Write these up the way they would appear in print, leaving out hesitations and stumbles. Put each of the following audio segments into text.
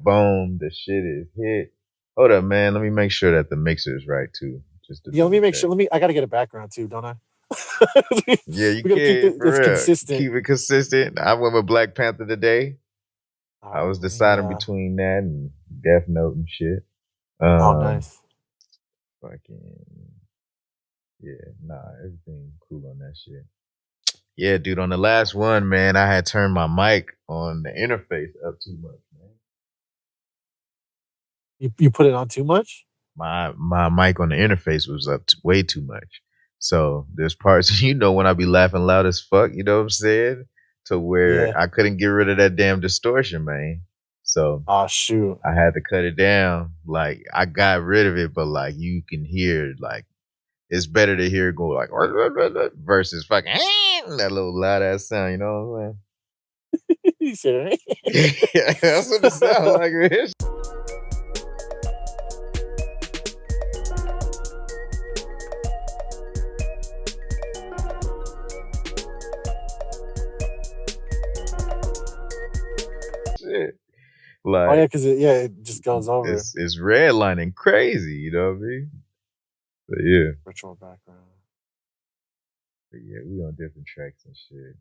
boom, the shit is hit. Hold up, man. Let me make sure that the mixer is right too. Just to Yeah, let me double make check. sure. I gotta get a background too, don't I? Yeah, you We gotta keep can this for real. consistent. Keep it consistent. I went with Black Panther today. All I right, was let me. deciding between that and Death Note and shit. Oh, Um, nice. fucking yeah, nah, everything cool on that shit. Yeah, dude. On the last one, man, I had turned my mic on the interface up too much, man. You put it on too much? My mic on the interface was up way too much. So there's parts, when I be laughing loud as fuck, you know what I'm saying? To where Yeah. I couldn't get rid of that damn distortion, man. So Oh shoot. I had to cut it down. Like I got rid of it, but like you can hear like it's better to hear it go like versus fucking that little loud ass sound, you know what I'm You said saying? Yeah, that's what it sounds like, man. Shit. Oh Like yeah, because it just goes over. it's redlining crazy, you know what I mean? But yeah. Virtual background. But yeah, we on different tracks and shit.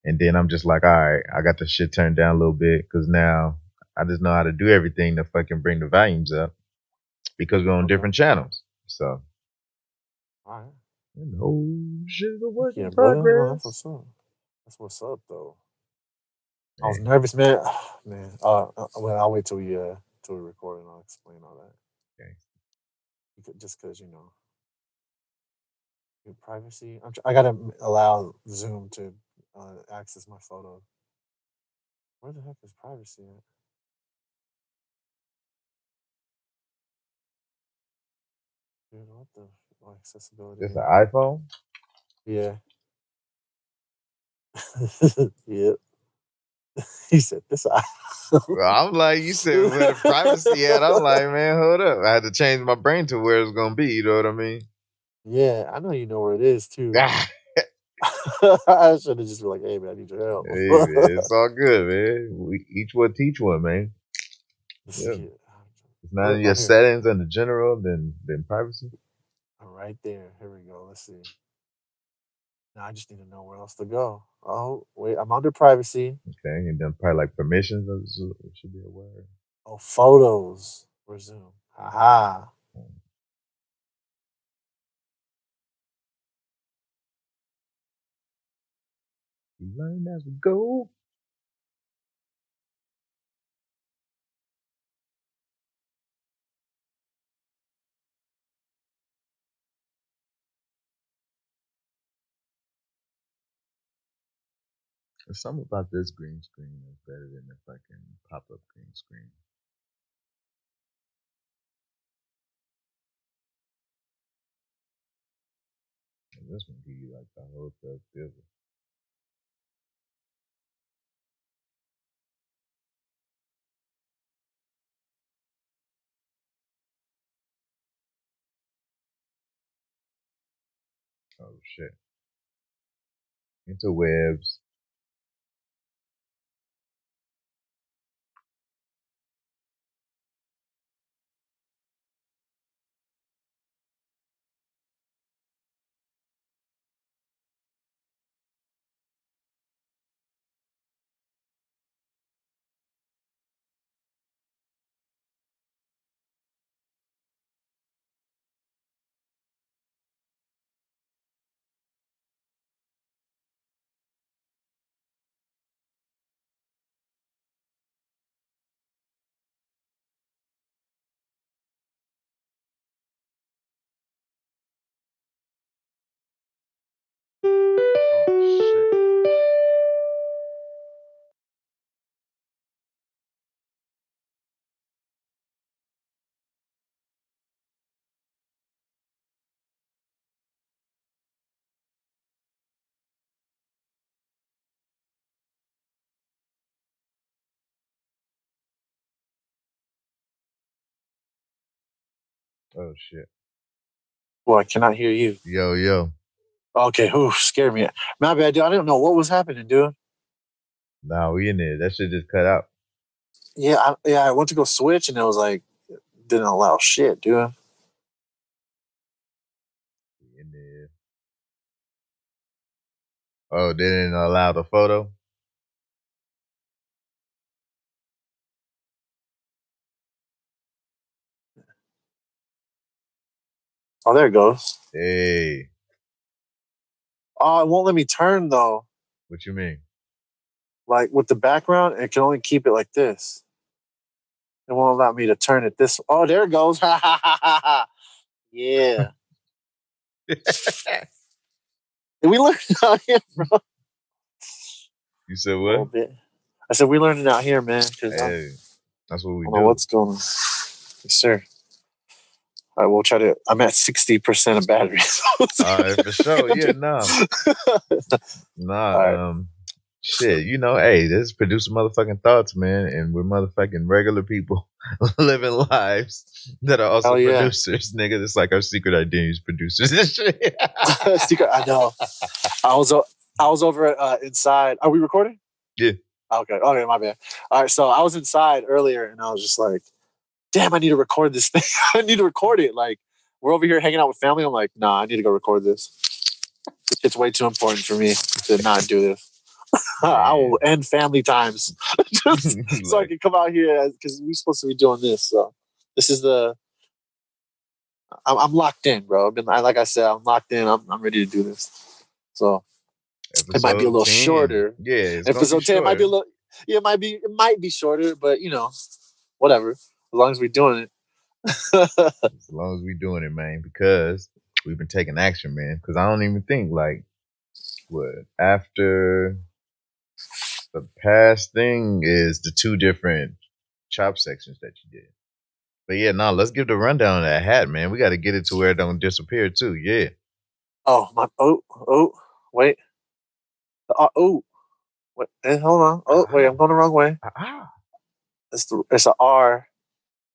And then I'm just like, all right, I got the shit turned down a little bit because now I just know how to do everything to fucking bring the volumes up because we're on different channels. So, All right. shit is a work Yeah, in brother. No, that's progress. what's up. That's what's up, though. I was nervous, man. Man. Well, I'll wait till we record and I'll explain all that. Okay. Just because privacy. I gotta allow Zoom to access my photo. Where the heck is privacy at? Dude, what the accessibility? Just an iPhone? Yeah. Yep. He said this. Well, I'm like, you said where the privacy at? I'm like, man, hold up. I had to change my brain to where it's gonna be. You know what I mean? Yeah, I know you know where it is too. Ah, I should have just been like, "Hey man, I need your help." hey, man, it's all good, man. We each one teach one, man. Let's Yeah. see it. It's not in your Oh, here. settings and the general, then privacy. Right there. Here we go. Let's see. Now I just need to know where else to go. Oh, wait, I'm under privacy. Okay, and then probably like permissions. It should be a word. Oh, photos. Resume. Aha. We learn as we go. There's something about this green screen that's better than the fucking pop-up green screen. And this one give you like the whole thug fizzle. Oh shit. Interwebs. Oh shit. Well, I cannot hear you. Yo. Okay, who scared me? My bad, dude. I didn't know what was happening, dude. Nah, we in there. That shit just cut out. I went to go switch, and it was like didn't allow shit, dude. And then, oh, they didn't allow the photo. Oh, there it goes. Hey, Oh, it won't let me turn though. what you mean? Like with the background, it can only keep it like this. It won't allow me to turn it this. Oh, there it goes. Yeah. Did we learn it out here, bro? You said A what? little bit. I said we learned it out here, man. Because I Hey, that's what we don't know do. what's going on. Yes, sir. All right, we'll try to. I'm at 60% of battery. For sure. Yeah, All right. shit. Hey, this is producer motherfucking thoughts, man, and we're motherfucking regular people living lives that are also Hell yeah. producers, nigga. It's like our secret identity is producers. This shit. Secret. I know. I was. I was over inside. Are we recording? Yeah. Okay. Okay. My bad. All right. So I was inside earlier, and I was just like, "Damn, I need to record this thing. I need to record it." Like we're over here hanging out with family. I'm like, "Nah, I need to go record this. It's way too important for me to not do this. I Man. will end family times just so I Like, can come out here because we're supposed to be doing this." So this is the. I'm locked in, bro. Like I said, I'm locked in. I'm ready to do this. So it might be a episode little 10. shorter. Yeah, it's gonna be Episode 10 it might be short. a little. Yeah, it might be shorter, but whatever. As long as we're doing it. As long as we doing it, man, because we've been taking action, man. Because I don't even think like what after the past thing is the two different chop sections that you did. But yeah, let's give the rundown of that hat, man. We got to get it to where it don't disappear too. Yeah. Oh my! Wait. Oh, wait. Hold on. Oh, wait. I'm going the wrong way. It's a R,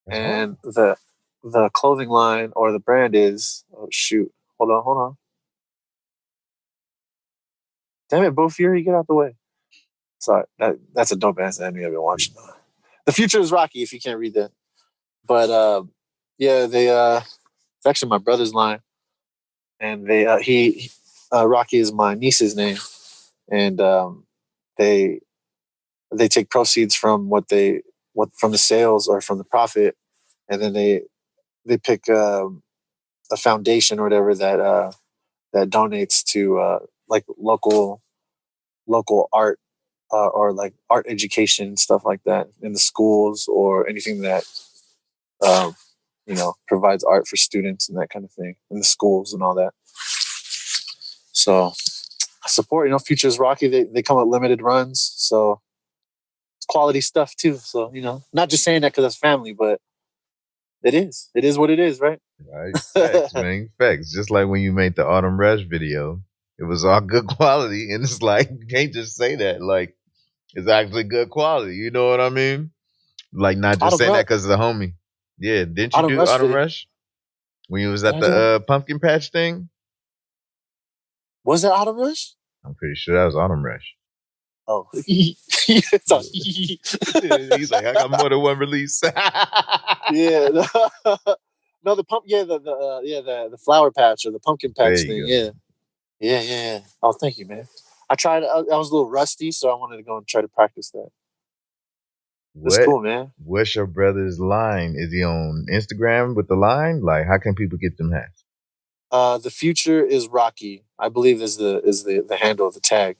That's hard. and the clothing line or the brand is. Oh shoot! Hold on. Damn it, Bo Fury, get out the way. Sorry, that's a dope ass anime I've been watching. The Future is Rocky. If you can't read that, but yeah, it's actually my brother's line, and Rocky is my niece's name, and they they take proceeds from what from the sales or from the profit, and then they pick a foundation or whatever that donates to like local art or like art education stuff like that in the schools or anything that um, provides art for students and that kind of thing in the schools and all that. So I support, Futures Rocky. They come with limited runs, so it's quality stuff too. So not just saying that because it's family, but it is. It is what it is, right? Right. Facts, man. Facts. Just like when you made the Autumn Rush video, it was all good quality, and it's like you can't just say that. Like it's actually good quality. You know what I mean? Like not just Autumn saying that Rush, because of the homie. Yeah. Didn't you Autumn do Rush Autumn video. Rush when you was Did at I do it? the pumpkin patch thing? Was that Autumn Rush? I'm pretty sure that was Autumn Rush. Oh, it's all, He's like, I got more than one release. yeah. No, the pump. Yeah, the flower patch or the pumpkin There patch you thing. go. Yeah. Oh, thank you, man. I tried. I was a little rusty, so I wanted to go and try to practice that. It's What cool, man. what's your brother's line? Is he on Instagram with the line? Like, how can people get them hats? The future is Rocky. I believe is the handle of the tag.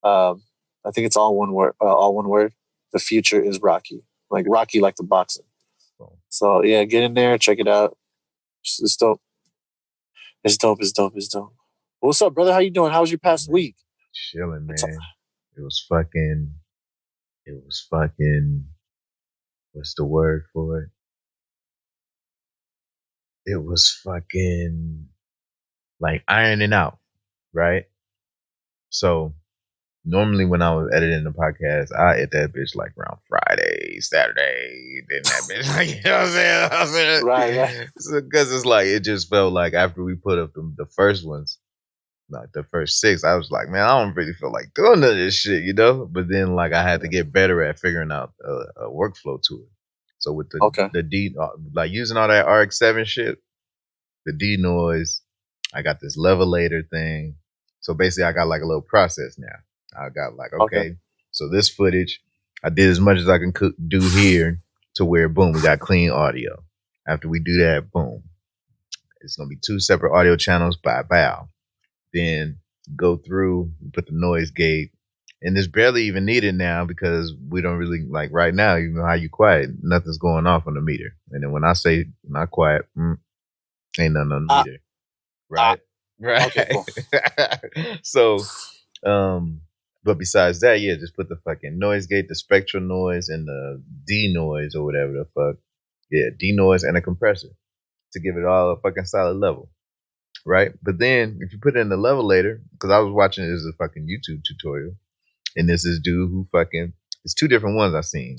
Um, I think it's all one word. All one word. The future is Rocky. Like Rocky, like the boxing. So, So yeah, get in there, check it out. It's dope. It's dope. It's dope. It's dope. What's up, brother? How you doing? How was your past man, week? chilling, It's, man. It was fucking. It was fucking. What's the word for it? It was fucking like ironing out, right? So normally when I was editing the podcast, I hit that bitch like around Friday, Saturday, then that bitch like you know what I'm saying? right. So, cause it's like it just felt like after we put up the first ones, Like the first 6, I was like, man, I don't really feel like doing none of this shit, you know. But then like I had to get better at figuring out a workflow to it. So with Okay. the D, like using all that RX-7 shit, the D noise, I got this levelator thing. So basically, I got like a little process now. I got like, Okay. okay, so this footage, I did as much as I can do here to where, boom, we got clean audio. After we do that, boom, it's gonna be 2 separate audio channels by bow. Then go through, put the noise gate, and it's barely even needed now because we don't really like right now. You know how you quiet, nothing's going off on the meter. And then when I say not quiet, ain't nothing on the Ah, meter, right? okay, Right. cool. So, but besides that, yeah, just put the fucking noise gate, the spectral noise, and the D noise or whatever the fuck. Yeah, D noise and a compressor to give it all a fucking solid level, right? But then if you put it in the levelator, because I was watching this as a fucking YouTube tutorial, and this is dude who fucking it's 2 different ones I seen.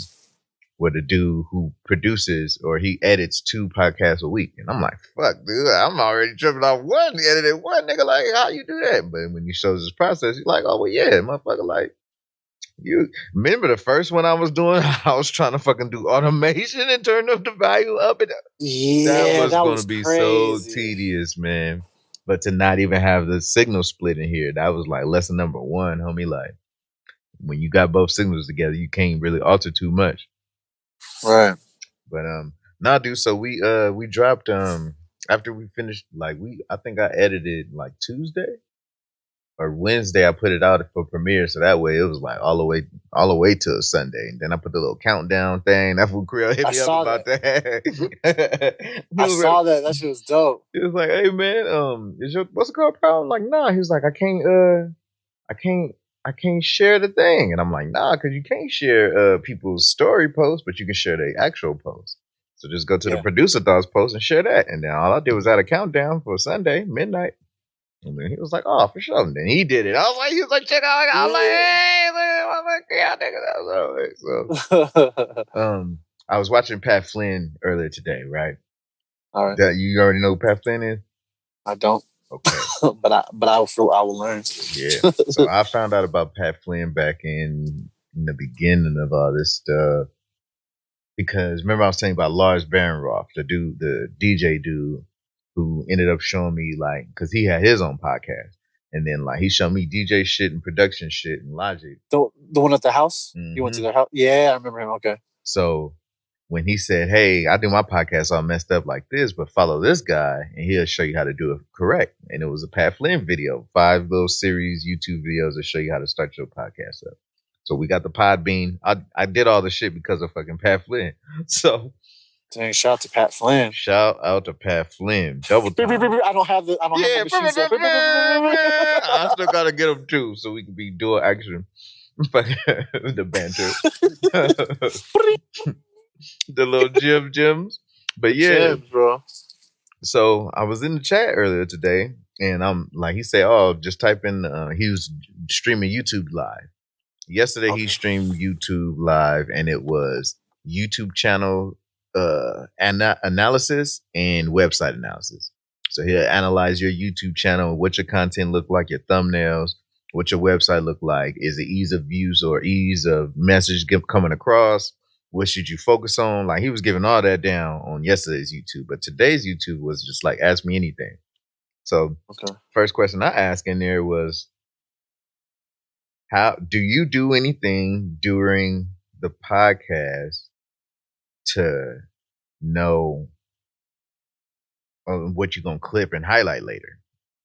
Where the dude who produces or he edits 2 podcasts a week. And I'm like, fuck, dude, I'm already tripping off one, edited one nigga. Like, how you do that? But when he shows his process, you're like, oh, well, yeah, motherfucker, like, you remember the first one I was doing? I was trying to fucking do automation and turn up the value up. And that Yeah, was that going to was be so crazy. tedious, man. But to not even have the signal split in here, that was like lesson number 1, homie. Like, when you got both signals together, you can't really alter too much. Right. But nah, dude. So we dropped after we finished like I think I edited like Tuesday or Wednesday. I put it out for premiere, so that way it was like all the way till Sunday. And then I put the little countdown thing. That fool Creel hit I me up saw about that. that. I saw that. That shit was dope. He was like, "Hey man, is your what's it called, pal?" I'm like, "Nah." He was like, I can't I can't share the thing. And I'm like, nah, because you can't share people's story posts, but you can share their actual posts. So just go to the Yeah. producer thoughts post and share that. And then all I did was add a countdown for Sunday, midnight. And then he was like, oh, for sure. And then he did it. I was like, he was like, check out. I was like, Yeah. hey, look, I'm like, yeah, nigga. So I was watching Pat Flynn earlier today, right? All right. That you already know who Pat Flynn is? I don't. Okay. but I will learn. Yeah. So I found out about Pat Flynn back in the beginning of all this stuff because remember I was telling you about Lars Barrenroth, the DJ dude who ended up showing me like because he had his own podcast, and then like he showed me DJ shit and production shit and Logic. The one at the house. Mm-hmm. You went to their house. Yeah, I remember him. Okay. So when he said, "Hey, I do my podcast all messed up like this, but follow this guy and he'll show you how to do it correct," and it was a Pat Flynn video, 5 little series YouTube videos that show you how to start your podcast up. So we got the Podbean. I did all the shit because of fucking Pat Flynn. So Dang, shout out to Pat Flynn. shout out to Pat Flynn. Double time. I don't have my machine. So. I still gotta get them too, so we can be dual action. The banter. The little gems. But yeah. Gems, bro. So I was in the chat earlier today, and I'm like, he said, "Oh, just type in." He was streaming YouTube live. Yesterday, he streamed YouTube live, and it was YouTube channel analysis and website analysis. So he'll analyze your YouTube channel, what your content look like, your thumbnails, what your website look like, is it ease of use or ease of message coming across. What should you focus on? Like he was giving all that down on yesterday's YouTube, but today's YouTube was just like ask me anything. So first question I asked in there was, how do you do anything during the podcast to know what you're gonna clip and highlight later?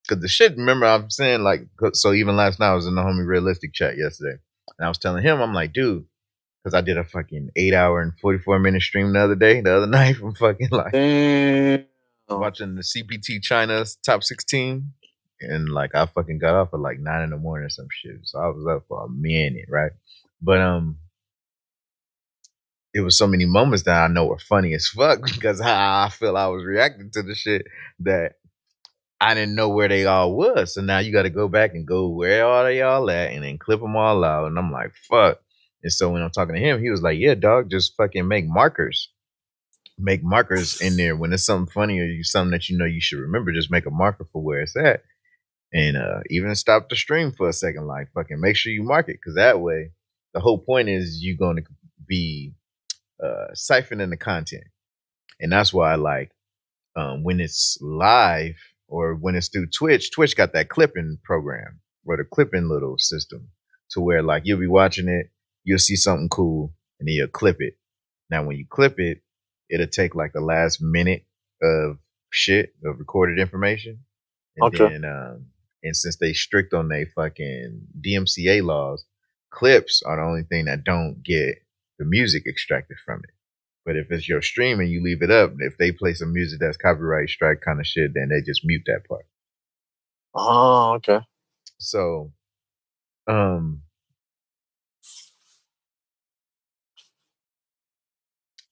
Because the shit, remember I'm saying like, so even last night I was in the homie realistic chat yesterday, and I was telling him, I'm like, dude. Because I did a fucking 8-hour and 44-minute stream the other night from fucking like watching the CPT China's top 16. And like I fucking got off at like 9 in the morning or some shit. So I was up for a minute, right? But it was so many moments that I know were funny as fuck because how I feel I was reacting to the shit that I didn't know where they all was. So now you got to go back and go where are they all at and then clip them all out. And I'm like, fuck. And so when I'm talking to him, he was like, yeah, dog, just fucking make markers. Make markers in there. When it's something funny or something that you know you should remember, just make a marker for where it's at. and even stop the stream for a second. Like fucking make sure you mark it, because that way the whole point is you going to be siphoning the content, and that's why I like when it's live or when it's through Twitch. Twitch got that clipping program or the clipping little system to where like you'll be watching it, you'll see something cool, and then you'll clip it. Now, when you clip it, it'll take like the last minute of shit of recorded information, and Okay. then and since they strict on their fucking DMCA laws, clips are the only thing that don't get the music extracted from it. But if it's your stream and you leave it up, if they play some music that's copyright strike kind of shit, then they just mute that part. Oh, okay. So, um,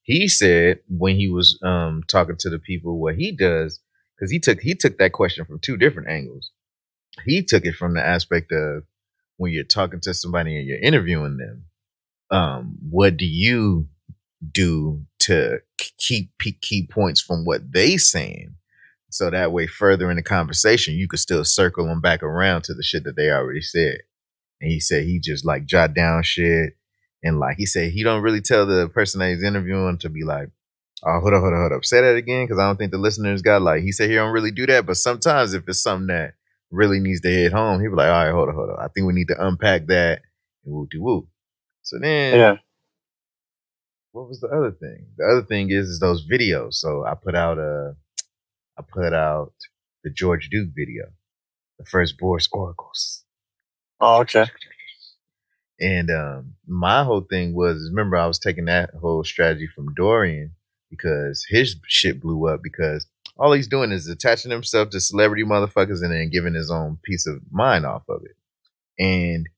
he said when he was talking to the people what he does, because he took that question from two different angles. He took it from the aspect of when you're talking to somebody and you're interviewing them, what do you do to keep key points from what they saying, so that way further in the conversation you could still circle them back around to the shit that they already said. And he said he just like jot down shit, and like he said he don't really tell the person that he's interviewing to be like, oh, hold up, say that again, because I don't think the listeners got, like, he said he don't really do that, but sometimes if it's something that really needs to hit home, he be like, all right, hold up, I think we need to unpack that and whoop de whoop. So then, Yeah. what was the other thing? The other thing is those videos. So I put out the George Duke video, the first Boris Oracles. Oh, okay. And my whole thing was, remember, I was taking that whole strategy from Dorian because his shit blew up because all he's doing is attaching himself to celebrity motherfuckers and then giving his own peace of mind off of it. And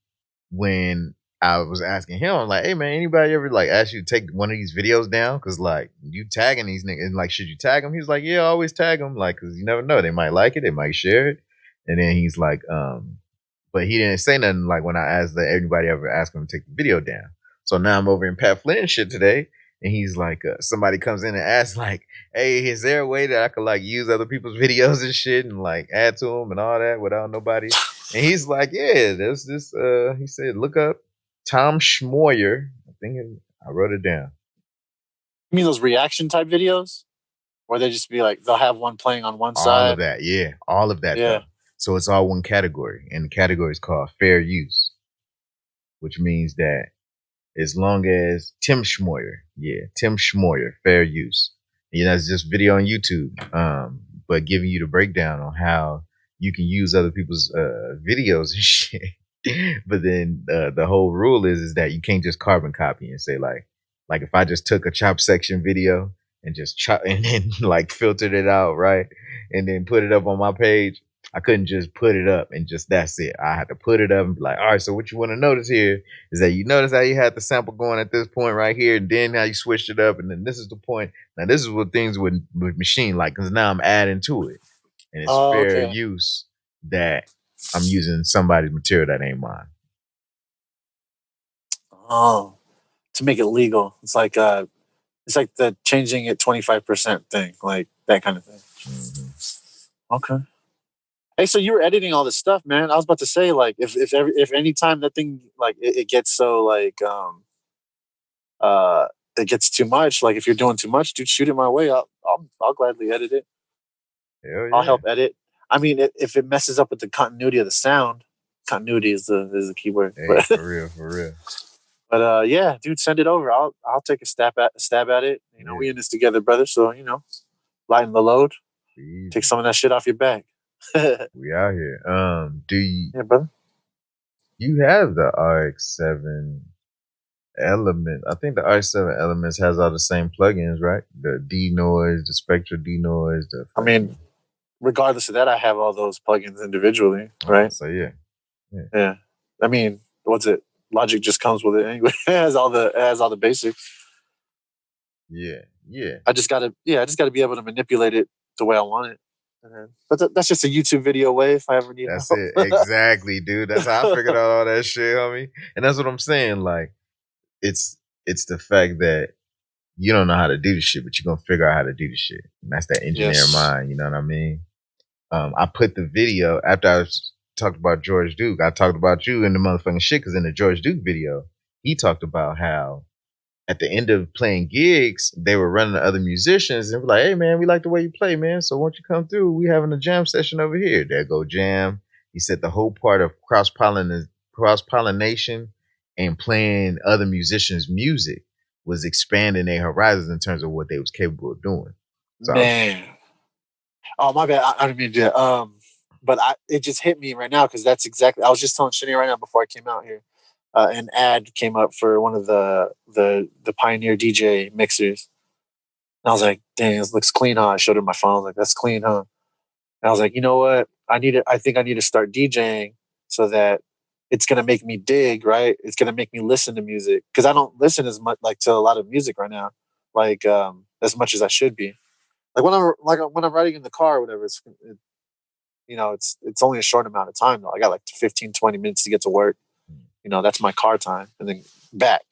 when I was asking him, I'm like, hey man, anybody ever like ask you to take one of these videos down? Cause like you tagging these niggas, and like, should you tag them? He was like, yeah, I always tag them. Like, cause you never know. They might like it. They might share it. And then he's like, but he didn't say nothing like when I asked that anybody ever asked him to take the video down. So now I'm over in Pat Flynn shit today. And he's like, somebody comes in and asks like, hey, is there a way that I could like use other people's videos and shit and like add to them and all that without nobody? And he's like, yeah, there's this, he said, look up Tom Schmoyer. I wrote it down. You mean those reaction type videos? Where they just be like, they'll have one playing on one All side. of that, yeah. All of that, Yeah. though. So it's all one category. And the category is called fair use, which means that as long as Tim Schmoyer, fair use. You know, it's just video on YouTube, but giving you the breakdown on how you can use other people's videos and shit. But then the whole rule is that you can't just carbon copy and say like if I just took a chop section video and just chop and then like filtered it out, right, and then put it up on my page, I couldn't just put it up and just that's it. I had to put it up and be like, all right, so what you want to notice here is that you notice how you had the sample going at this point right here, and then how you switched it up, and then this is the point. Now this is what things with machine like, because now I'm adding to it, and it's fair Okay. use that I'm using somebody's material that ain't mine. Oh, to make it legal. It's like the changing it 25% thing, like that kind of thing. Mm-hmm. Okay. Hey, so you were editing all this stuff, man. I was about to say, like, if any time that thing like it gets so like it gets too much, like if you're doing too much, dude, shoot it my way. I'll gladly edit it. Hell I'll yeah. help edit. I mean, if it messes up with the continuity of the sound, continuity is the key word. Hey, for real. But yeah, dude, send it over. I'll take a stab at it. You know, we in this together, brother. So lighten the load. Easy. Take some of that shit off your back. We out here. Do you? Yeah, brother. You have the RX-7 Element. I think the RX-7 Elements has all the same plugins, right? The denoise, the Spectra denoise. I mean, regardless of that, I have all those plugins individually, right? So yeah. I mean, what's it? Logic just comes with it anyway. It has all the basics. Yeah. I just gotta be able to manipulate it the way I want it. But that's just a YouTube video way if I ever need That's help. it. Exactly, dude. That's how I figured out all that shit, homie. And that's what I'm saying. Like, it's the fact that you don't know how to do the shit, but you're gonna figure out how to do the shit. And that's that engineer mind, you know what I mean? I put the video after talked about George Duke. I talked about you in the motherfucking shit because in the George Duke video, he talked about how at the end of playing gigs, they were running to other musicians and were like, "Hey man, we like the way you play, man. So won't you come through? We having a jam session over here." There go jam. He said the whole part of cross pollination and playing other musicians' music was expanding their horizons in terms of what they was capable of doing. So Man. Oh, my bad. I didn't mean to do that. But it just hit me right now because that's exactly. I was just telling Shani right now before I came out here. An ad came up for one of the Pioneer DJ mixers. And I was like, "Dang, this looks clean, huh?" I showed her my phone. I was like, "That's clean, huh?" And I was like, "You know what? I think I need to start DJing so that it's gonna make me dig, right? It's gonna make me listen to music because I don't listen as much like to a lot of music right now, like as much as I should be. When I'm riding in the car or whatever, it's only a short amount of time though. I got like 15, 20 minutes to get to work. That's my car time and then back.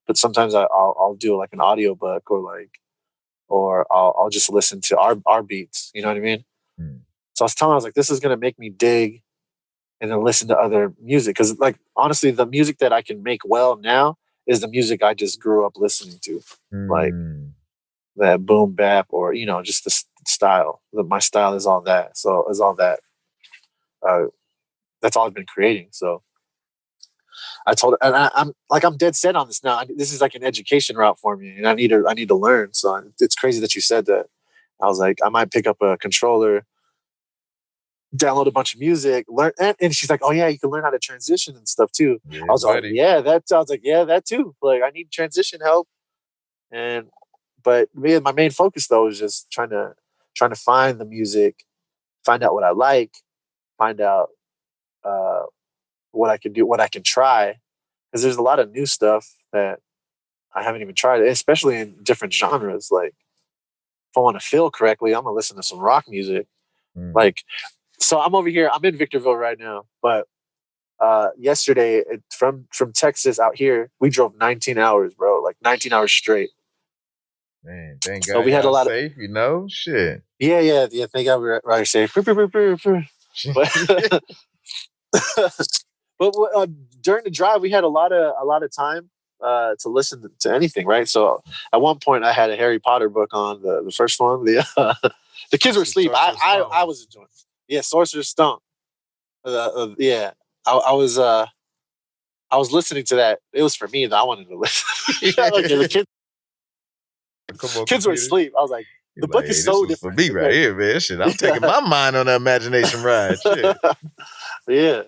But sometimes I'll do like an audiobook or I'll just listen to our beats. You know what I mean? So I was like, this is gonna make me dig and then listen to other music because like honestly, the music that I can make well now is the music I just grew up listening to, like that boom bap or just the style. My style is all that. So is all that. That's all I've been creating. So I told her, and I'm dead set on this now. This is like an education route for me, and I need to learn. So it's crazy that you said that. I was like, I might pick up a controller, download a bunch of music, learn, and she's like, "Oh yeah, you can learn how to transition and stuff too." yeah, I was like, buddy. "Yeah, that sounds like that too." Like I need transition help, but my main focus though is just trying to find the music, find out what I like, find out uh, what I can do, what I can try, because there's a lot of new stuff that I haven't even tried, especially in different genres. Like if I want to feel correctly, I'm gonna listen to some rock music. Like so, I'm over here. I'm in Victorville right now, but yesterday from Texas out here, we drove 19 hours, bro. Like 19 hours straight. Man, thank So God we had a y'all lot of safe, shit. yeah. Thank God we're right safe. But but during the drive, we had a lot of time to listen to anything, right? So at one point, I had a Harry Potter book on the first one. The kids were The asleep. Sorcerer's I Stone. was enjoying it. Yeah, Sorcerer's Stone. Yeah, I was listening to that. It was for me that I wanted to listen. Like the Come on, kids were computer. asleep. I was like, He's the like, book hey, is this so was for different. me right here, man. Shit, I'm taking my mind on the imagination ride. Shit. Yeah.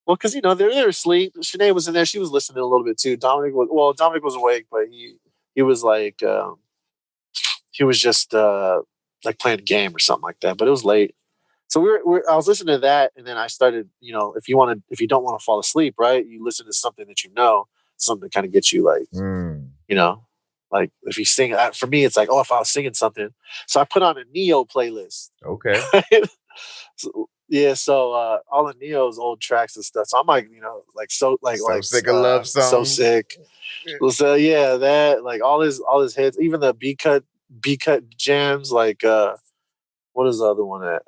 Well, because they were asleep. Shanae was in there. She was listening a little bit too. Dominic was awake, but he was like he was just like playing a game or something like that. But it was late, so I was listening to that, and then I started. If you don't want to fall asleep, right, you listen to something that something kind of gets you like you know, like if you sing. For me, it's like if I was singing something, so I put on a Neo playlist. Okay. Yeah, so all of Neo's old tracks and stuff. So I'm like, like So sick of love so songs. sick. So yeah, that like all his hits, even the B cut jams. Like what is the other one that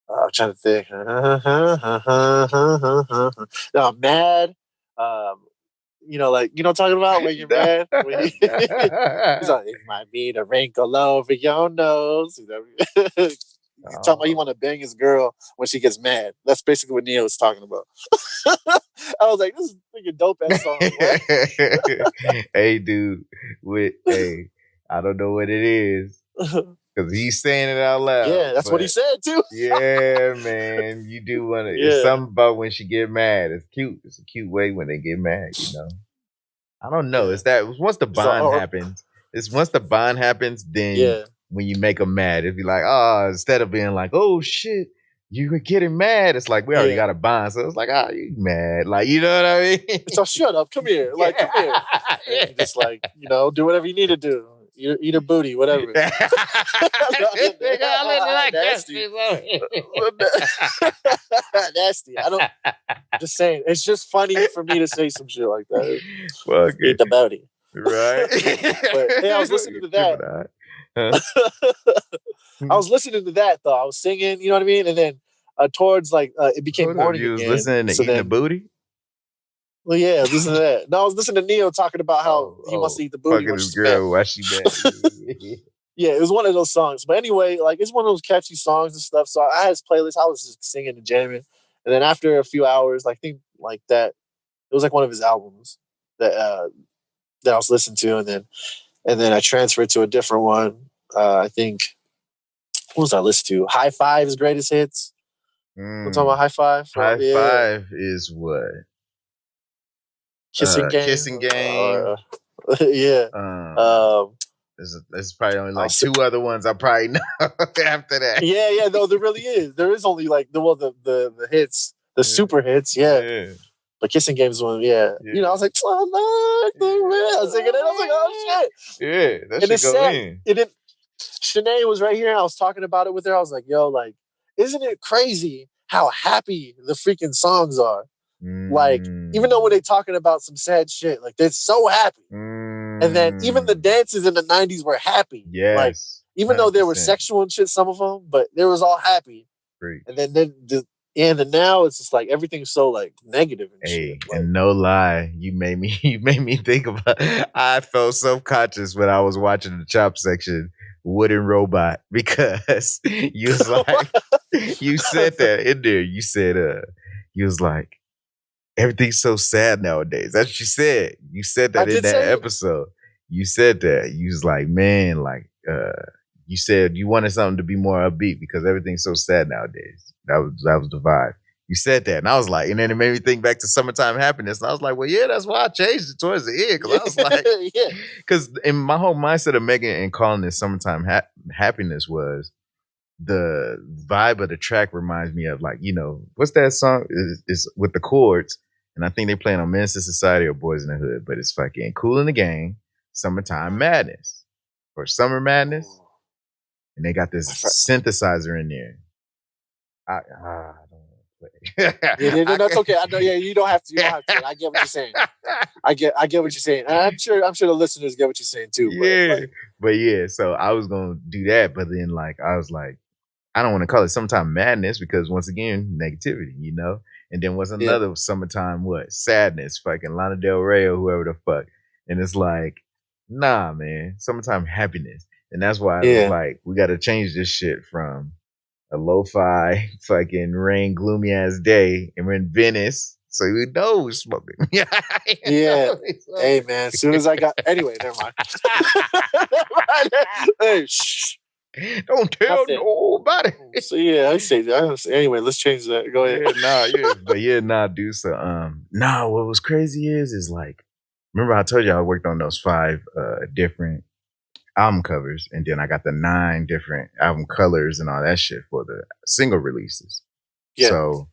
I'm trying to think. No, mad. Um, like talking about when you're mad. When he's like, it might be the wrinkle over your nose. He's talking about he Oh. want to bang his girl when she gets mad. That's basically what Neo was talking about. I was like, this is a freaking dope ass song. What? Hey, dude, hey, I don't know what it is because he's saying it out loud, Yeah, that's what he but said too. yeah, man, you do want to. It's Yeah, something about when she get mad. It's cute. It's a cute way when they get mad. I don't know. yeah. It's that once the So, bond happens. It's once the bond happens, then yeah, when you make them mad, it'd be like, instead of being like, oh shit, you were getting mad. It's like we already yeah. got a bond, so it's like, you mad, like you know what I mean? So shut up, come here, like come here, and Yeah. you just like do whatever you need to do. Eat a booty, whatever. Nasty. Nasty. I don't. Just saying, it's just funny for me to say some shit like that. Fuck Eat it, the booty. right? But hey, I was listening to that. Gemini. Huh? I was listening to that though. I was singing, you know what I mean? And then towards like it became Hold up, morning you was again. listening to So Eating the then, Booty? well, yeah, listen to that. No, I was listening to Neo talking about how he wants to eat the booty fucking when this she's mad. girl while she mad. Yeah, it was one of those songs. But anyway, like it's one of those catchy songs and stuff. So I had his playlist. I was just singing and jamming. And then after a few hours, like, I think like that, it was like one of his albums that I was listening to, and then I transferred to a different one. I think what was I listening to? High Five's greatest hits. We're talking about High Five. High Yeah, Five is what? Kissing Game. Kissing Game. Yeah. Um, Um, there's probably only like I'll two other ones I probably know after that. yeah. No, there really is. There is only like the hits, the super hits. Yeah. But Kissing Game is one. Yeah. You know, I was like, I was singing it. I was like, oh shit. Yeah, that And should it's go sad. in. It didn't. Shanae was right here, and I was talking about it with her. I was like, yo, like, isn't it crazy how happy the freaking songs are? Like, even though when they're talking about some sad shit, like they're so happy. And then even the dances in the 90s were happy. Yes. Like, even though they were sexual and shit, some of them, but they was all happy. Great. And then now it's just like everything's so like negative and shit. Like, and no lie, you made me think about. I felt self-conscious when I was watching the chop section, Wooden Robot, because you was like, you said that in there. You said, you was like, everything's so sad nowadays. That's what you said. You said that in that episode. You said that. You was like, man, like, you said you wanted something to be more upbeat because everything's so sad nowadays. That was the vibe. You said that, and I was like, and then it made me think back to Summertime Happiness, and I was like, well, yeah, that's why I changed it towards the end, because I was like, because in my whole mindset of making it and calling it Summertime Happiness was the vibe of the track reminds me of, like, you know, what's that song? Is with the chords, and I think they playing on Men's Society or Boys in the Hood, but it's fucking Cool in the Gang, Summertime Madness or Summer Madness, and they got this synthesizer in there. I don't yeah, that's okay. I know. Yeah, you don't have to. I get what you're saying. I get what you're saying. And I'm sure the listeners get what you're saying too. But yeah. So I was gonna do that, but then like I was like, I don't want to call it Summertime Madness because once again, negativity, you know. And then was another Summertime sadness, fucking Lana Del Rey or whoever the fuck. And it's like, nah, man, Summertime Happiness. And that's why I was like, we got to change this shit from a lo-fi fucking rain gloomy ass day, and we're in Venice, so we know we're smoking. Yeah. Hey man, as soon as I got anyway, never mind. Hey, shh. Don't tell nobody. So yeah, I say anyway, let's change that. Go ahead. Dude. So what was crazy is like, remember I told you I worked on those 5 different album covers, and then I got the 9 different album colors and all that shit for the single releases. Yeah. So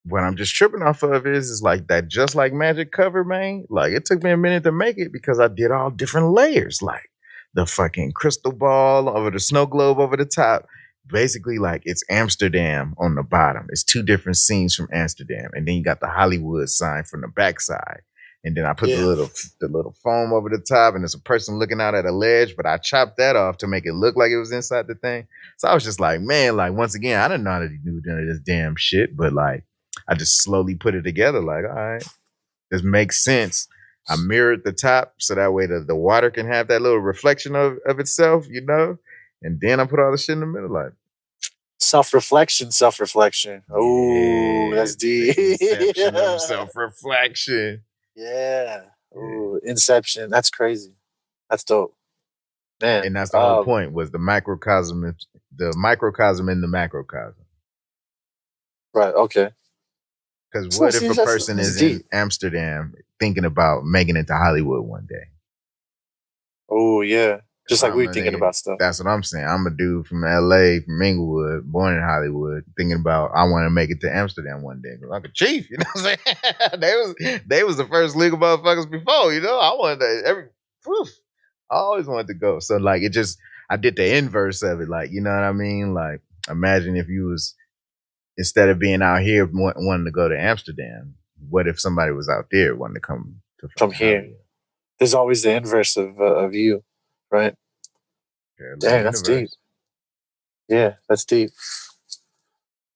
what I'm just tripping off of is like that Just Like Magic cover, man. Like it took me a minute to make it because I did all different layers, like the fucking crystal ball over the snow globe over the top. Basically, like it's Amsterdam on the bottom. It's 2 different scenes from Amsterdam, and then you got the Hollywood sign from the backside. And then I put the little foam over the top, and there's a person looking out at a ledge, but I chopped that off to make it look like it was inside the thing. So I was just like, man, like once again, I didn't know how to do none of this damn shit, but like I just slowly put it together. Like, all right, this makes sense. I mirrored the top so that way the water can have that little reflection of itself, you know. And then I put all the shit in the middle, like self-reflection. Oh, that's deep. Inception of self-reflection. Yeah. Ooh, Inception. That's crazy. That's dope. Man. And that's the whole point, was the microcosm in the macrocosm. Right, okay. Because what if a person is in Amsterdam thinking about making it to Hollywood one day? Oh, yeah. Just like we're thinking about stuff. That's what I'm saying. I'm a dude from LA, from Inglewood, born in Hollywood, thinking about I want to make it to Amsterdam one day. Like a chief, you know what I'm saying? they was the first legal motherfuckers before, you know? I wanted I always wanted to go. So like I did the inverse of it. Like, you know what I mean? Like, imagine if you was, instead of being out here wanting to go to Amsterdam, what if somebody was out there wanting to come here? Hollywood? There's always the inverse of you. Right. Dang, that's deep. Yeah, that's deep.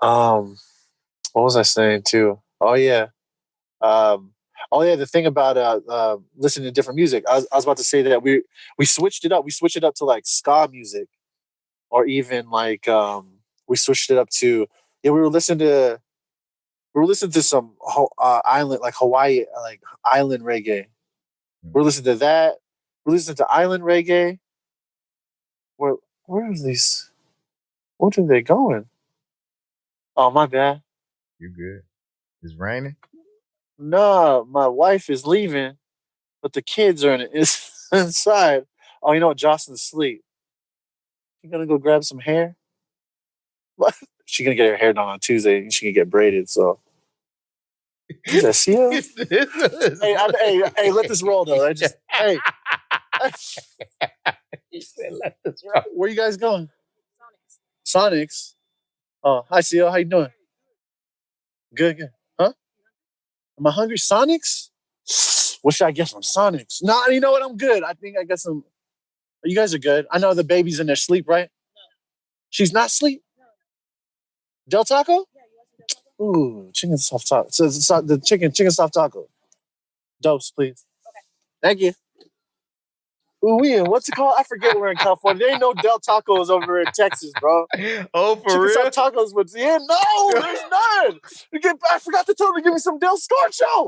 What was I saying too? Oh yeah. The thing about listening to different music. I was about to say that we switched it up. We switched it up to like ska music, or even like we switched it up to we were listening to some island like Hawaii like island reggae. We're listening to that. We're listening to island reggae. Where are these? What are they going? Oh my bad. You good? It's raining. No, my wife is leaving, but the kids are inside. Oh, you know what? Jocelyn's asleep. You gonna go grab some hair? What? She gonna get her hair done on Tuesday, and she can get braided. So, is that Sia? Hey, let this roll though. Hey. You said let this roll. Where you guys going? Sonics. Oh, hi Sia. How you doing? Good. Huh? Am I hungry? Sonics? What should I get from Sonics? No, you know what? I'm good. I think I got some. You guys are good. I know the baby's in their sleep, right? No. She's not asleep? No. Del Taco? Yeah, you want some Del Taco? Ooh, chicken soft taco. So the chicken soft taco. Dose, please. Okay. Thank you. Ooh, what's it called? I forget we're in California. There ain't no Del Tacos over in Texas, bro. Oh, for chicken real? Soft tacos, but yeah, no, there's none. I forgot to tell them to give me some Del Scorcho.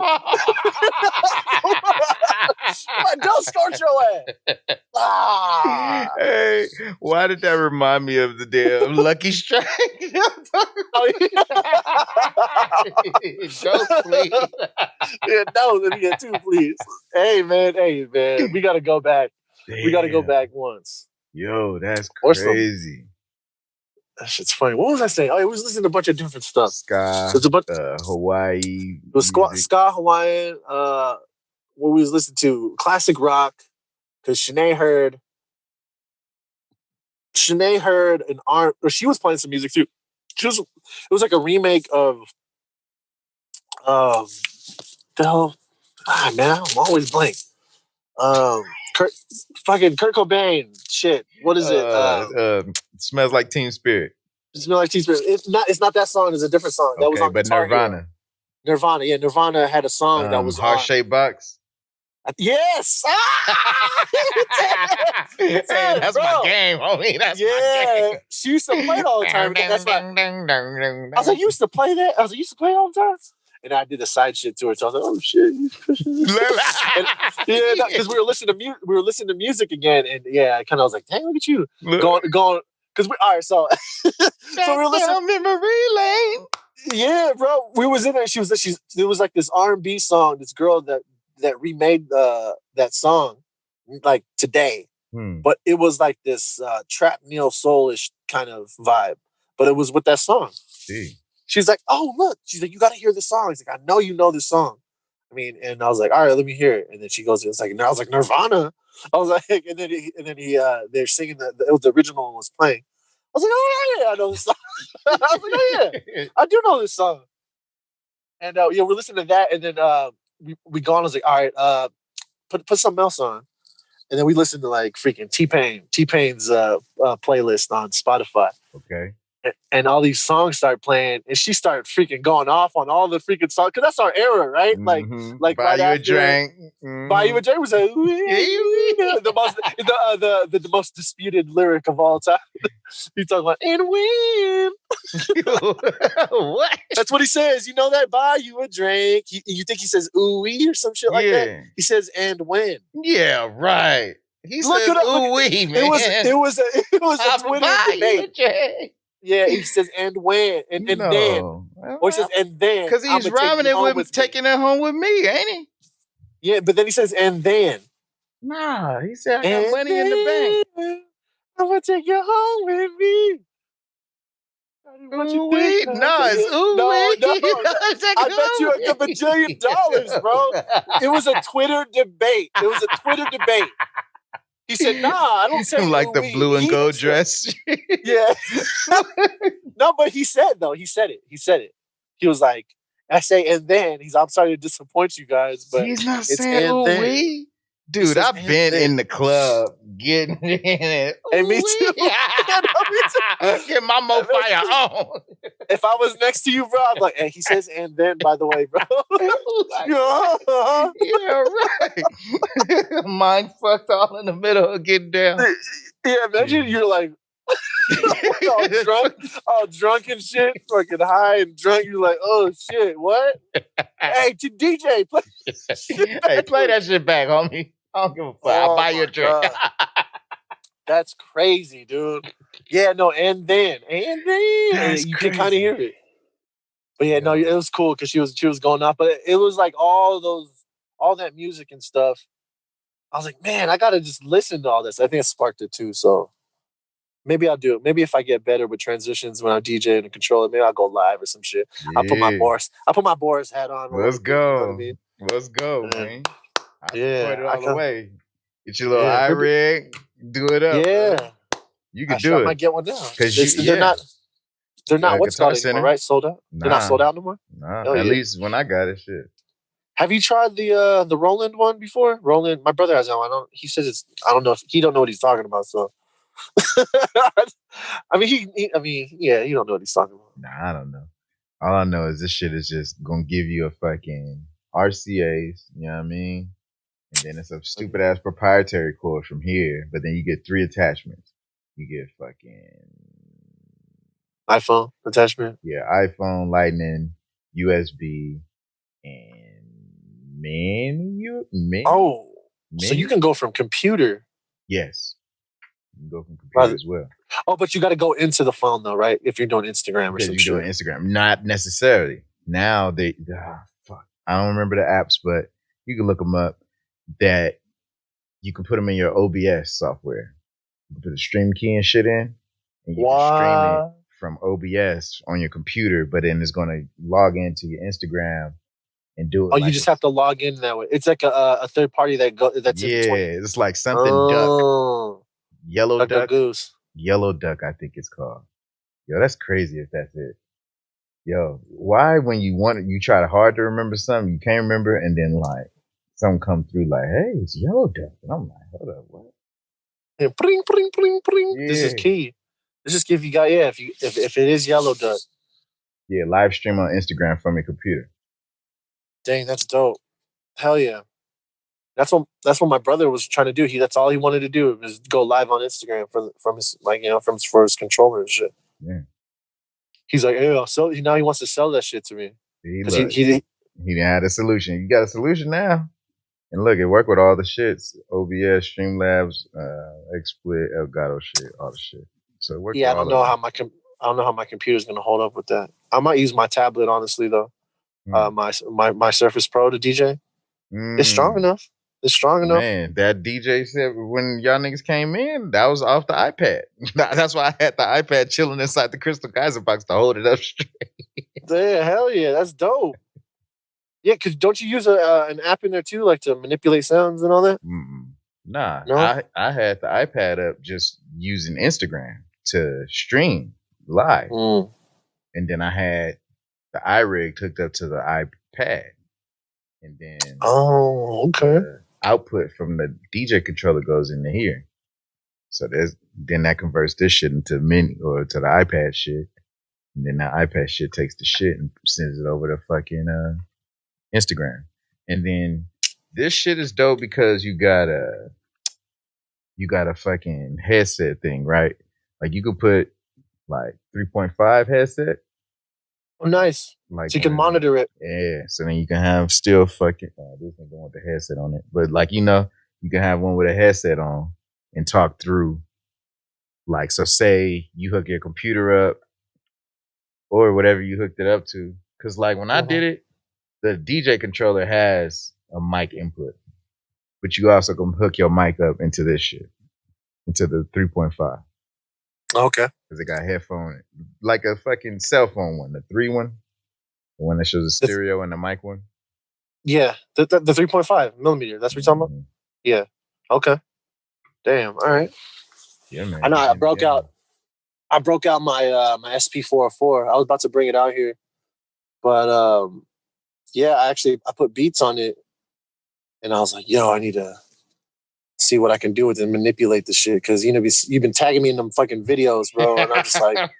My Del Scorcho at. Hey, why did that remind me of the damn Lucky Strike? Oh, yeah. Dose, please. Yeah, no, let me get two, please. Hey, man, we gotta go back. Damn. We gotta go back once. Yo, that's Or crazy. That shit's funny. What was I saying? Oh, I was listening to a bunch of different stuff. Ska, Hawaii. It was ska, Hawaiian. What we was listening to, classic rock, because Shanae heard an R, or she was playing some music too. It was like a remake of the hell. Man, I'm always blank. Kurt Cobain. Shit. What is it? Smells Like Teen Spirit. Smells Like Teen Spirit. It's not that song. It's a different song. That was on but Guitar Nirvana. Hero. Nirvana. Yeah, Nirvana had a song that was Heart Shaped Box. Yes. That's my game, homie. That's my game. She used to play it all the time. That's why I was like, you used to play that? I was like, you used to play it all the time? And I did the side shit to her. So I was like, oh shit. Because we were listening to music again, and I kind of was like, dang, look at you going. Because all right, so we were listening memory lane. Yeah, bro, we was in there. There was like this R&B song. This girl that remade that song like today, but it was like this trap neo soulish kind of vibe. But it was with that song. She's like, "Oh look," she's like, "You got to hear this song." He's like, "I know you know this song." I mean, and I was like, "All right, let me hear it." And then she goes, "It's like," and I was like, "Nirvana." I was like, and then they're singing the original one was playing. I was like, "Oh yeah, I know this song." I was like, "Oh yeah, I do know this song." And we're listening to that, and then we gone. I was like, "All right, put something else on." And then we listened to like freaking T-Pain's playlist on Spotify. Okay. And all these songs start playing, and she started freaking going off on all the freaking songs because that's our era, right? Mm-hmm. Like buy right you after, a drink. Mm-hmm. Buy you a drink was like the most disputed lyric of all time. He's talking about and win. What? That's what he says. You know that? Buy you a drink. You think he says ooh-wee or some shit like that? He says and when. Yeah, right. He Look says ooh-wee, man. It was a Twitter debate. Yeah, he says and when and then, or he says and then because he's rhyming it with taking it home with me, ain't he? Yeah, but then he says and then. Nah, he said I got money in the bank. I'm gonna take you home with me. What you think? No, it's no. I bet you a bajillion dollars, bro. It was a Twitter debate. He said, "Nah, I don't say like the blue and gold dress." Yeah. No, but he said it. He was like, I say, and then I'm sorry to disappoint you guys, but he's not saying ooh-wee. Dude, I've been in the club getting in it. And me too. Get my mo fire on. If I was next to you, bro, I'm like, hey, he says, and then, by the way, bro. Like, yeah, right. Mind fucked all in the middle of getting down. Yeah, imagine you're like all drunk and shit, fucking high and drunk. You're like, oh shit, what? Hey, to DJ, play shit Hey, back. play that shit back, homie. I don't give a fuck. I'll buy you a drink. That's crazy, dude. Yeah, no, and then That's you can kind of crazy. hear it. But yeah, no, it was cool because she was going off. But it was like all that music and stuff. I was like, man, I gotta just listen to all this. I think it sparked it too. So maybe I'll do it. Maybe if I get better with transitions when I'm DJing and controlling, maybe I'll go live or some shit. Yeah. I'll put my Boris hat on. Let's go. You know what I mean? Let's go, man. I support it all the can't. way. Get your little iRig, do it up. Yeah. Bro. You can do it. I might get one now. Because they're not what's called anymore, right? Sold out? Nah. They're not sold out no more? Nah. At least when I got it, shit. Have you tried the Roland one before? Roland, my brother has that one. He says I don't know if he don't know what he's talking about, so I mean he don't know what he's talking about. Nah, I don't know. All I know is this shit is just gonna give you a fucking RCAs, you know what I mean? And then it's a stupid ass proprietary cord from here, but then you get 3 attachments. You get fucking iPhone attachment. Yeah, iPhone, Lightning, USB, and menu. Oh, so you can go from computer. Yes, you can go from computer as well. Oh, but you got to go into the phone though, right? If you're doing Instagram or something. You're doing Instagram, not necessarily. Now fuck, I don't remember the apps, but you can look them up. That you can put them in your OBS software. You can put the stream key and shit in, and you can stream it from OBS on your computer. But then it's going to log into your Instagram and do it. Oh, you just have to log in that way. It's like a third party that's in between. It's like something duck, yellow like duck, a goose. Yellow duck. I think it's called. Yo, that's crazy if that's it. Yo, why when you try hard to remember something you can't remember, and then like something come through like, hey, it's yellow duck, and I'm like, hold up, what? And pring, pring, pring, pring. Yeah. This is key. This just give you guys if it is yellow duck. Yeah, live stream on Instagram from your computer. Dang, that's dope. Hell yeah. That's what my brother was trying to do. That's all he wanted to do was go live on Instagram from his for his controller and shit. Yeah. He's like, hey, I'll sell. Now he wants to sell that shit to me. He didn't have a solution. You got a solution now. And look, it worked with all the shits. OBS, Streamlabs, XSplit, Elgato shit, all the shit. So it worked. Yeah, I don't know how my computer's gonna hold up with that. I might use my tablet, honestly, though. My Surface Pro to DJ. It's strong enough. It's strong enough. Man, that DJ said when y'all niggas came in, that was off the iPad. That's why I had the iPad chilling inside the Crystal Geyser box to hold it up straight. Yeah, hell yeah, that's dope. Yeah, because don't you use an app in there too, like to manipulate sounds and all that? Nah, no? I had the iPad up just using Instagram to stream live. And then I had the iRig hooked up to the iPad. And then the output from the DJ controller goes into here. So then that converts this shit into mini or to the iPad shit. And then that iPad shit takes the shit and sends it over to fucking Instagram. And then this shit is dope because you got a fucking headset thing, right? Like you could put like 3.5 headset. Oh, nice. Like so you can monitor it. Yeah. So then you can have still fucking this ain't going with the headset on it. But like you can have one with a headset on and talk through. Like so say you hook your computer up or whatever you hooked it up to. Cause like when I did it, the DJ controller has a mic input. But you also can hook your mic up into this shit. Into the 3.5. Okay. Because it got headphone, like a fucking cell phone one, the 3 one, the one that shows the stereo and the mic one. Yeah, the 3.5 millimeter. That's what you're talking about. Yeah. Okay. Damn. All right. Yeah, man. I know. I broke out my my SP404. I was about to bring it out here, but yeah, I put beats on it, and I was like, yo, I need to see what I can do with it and manipulate the shit. Because you've been tagging me in them fucking videos, bro, and I'm just like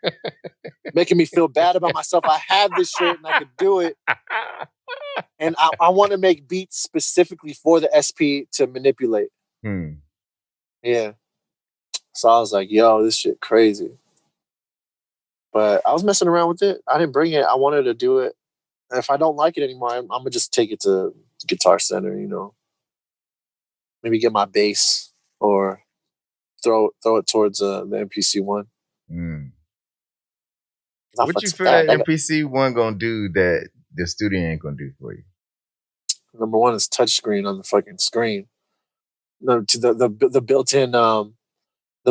making me feel bad about myself. I have this shit and I could do it, and I want to make beats specifically for the SP to manipulate. Yeah. So I was like, yo, this shit crazy. But I was messing around with it. I didn't bring it. I wanted to do it. And if I don't like it anymore, I'm gonna just take it to Guitar Center, maybe get my bass or throw it towards the MPC one. What you feel that MPC one gonna do that the studio ain't gonna do for you? Number one is touchscreen on the fucking screen. The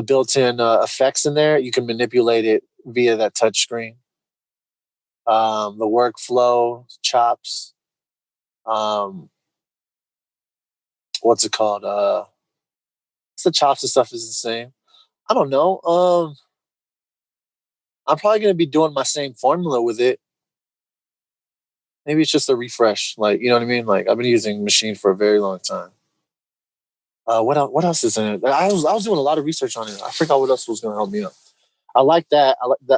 built-in effects in there, you can manipulate it via that touchscreen. The workflow, chops, what's it called? The chops and stuff is the same. I don't know. I'm probably gonna be doing my same formula with it. Maybe it's just a refresh, like, you know what I mean? Like, I've been using Machine for a very long time. What else is in it? I was doing a lot of research on it. I forgot what else was gonna help me out. I like that.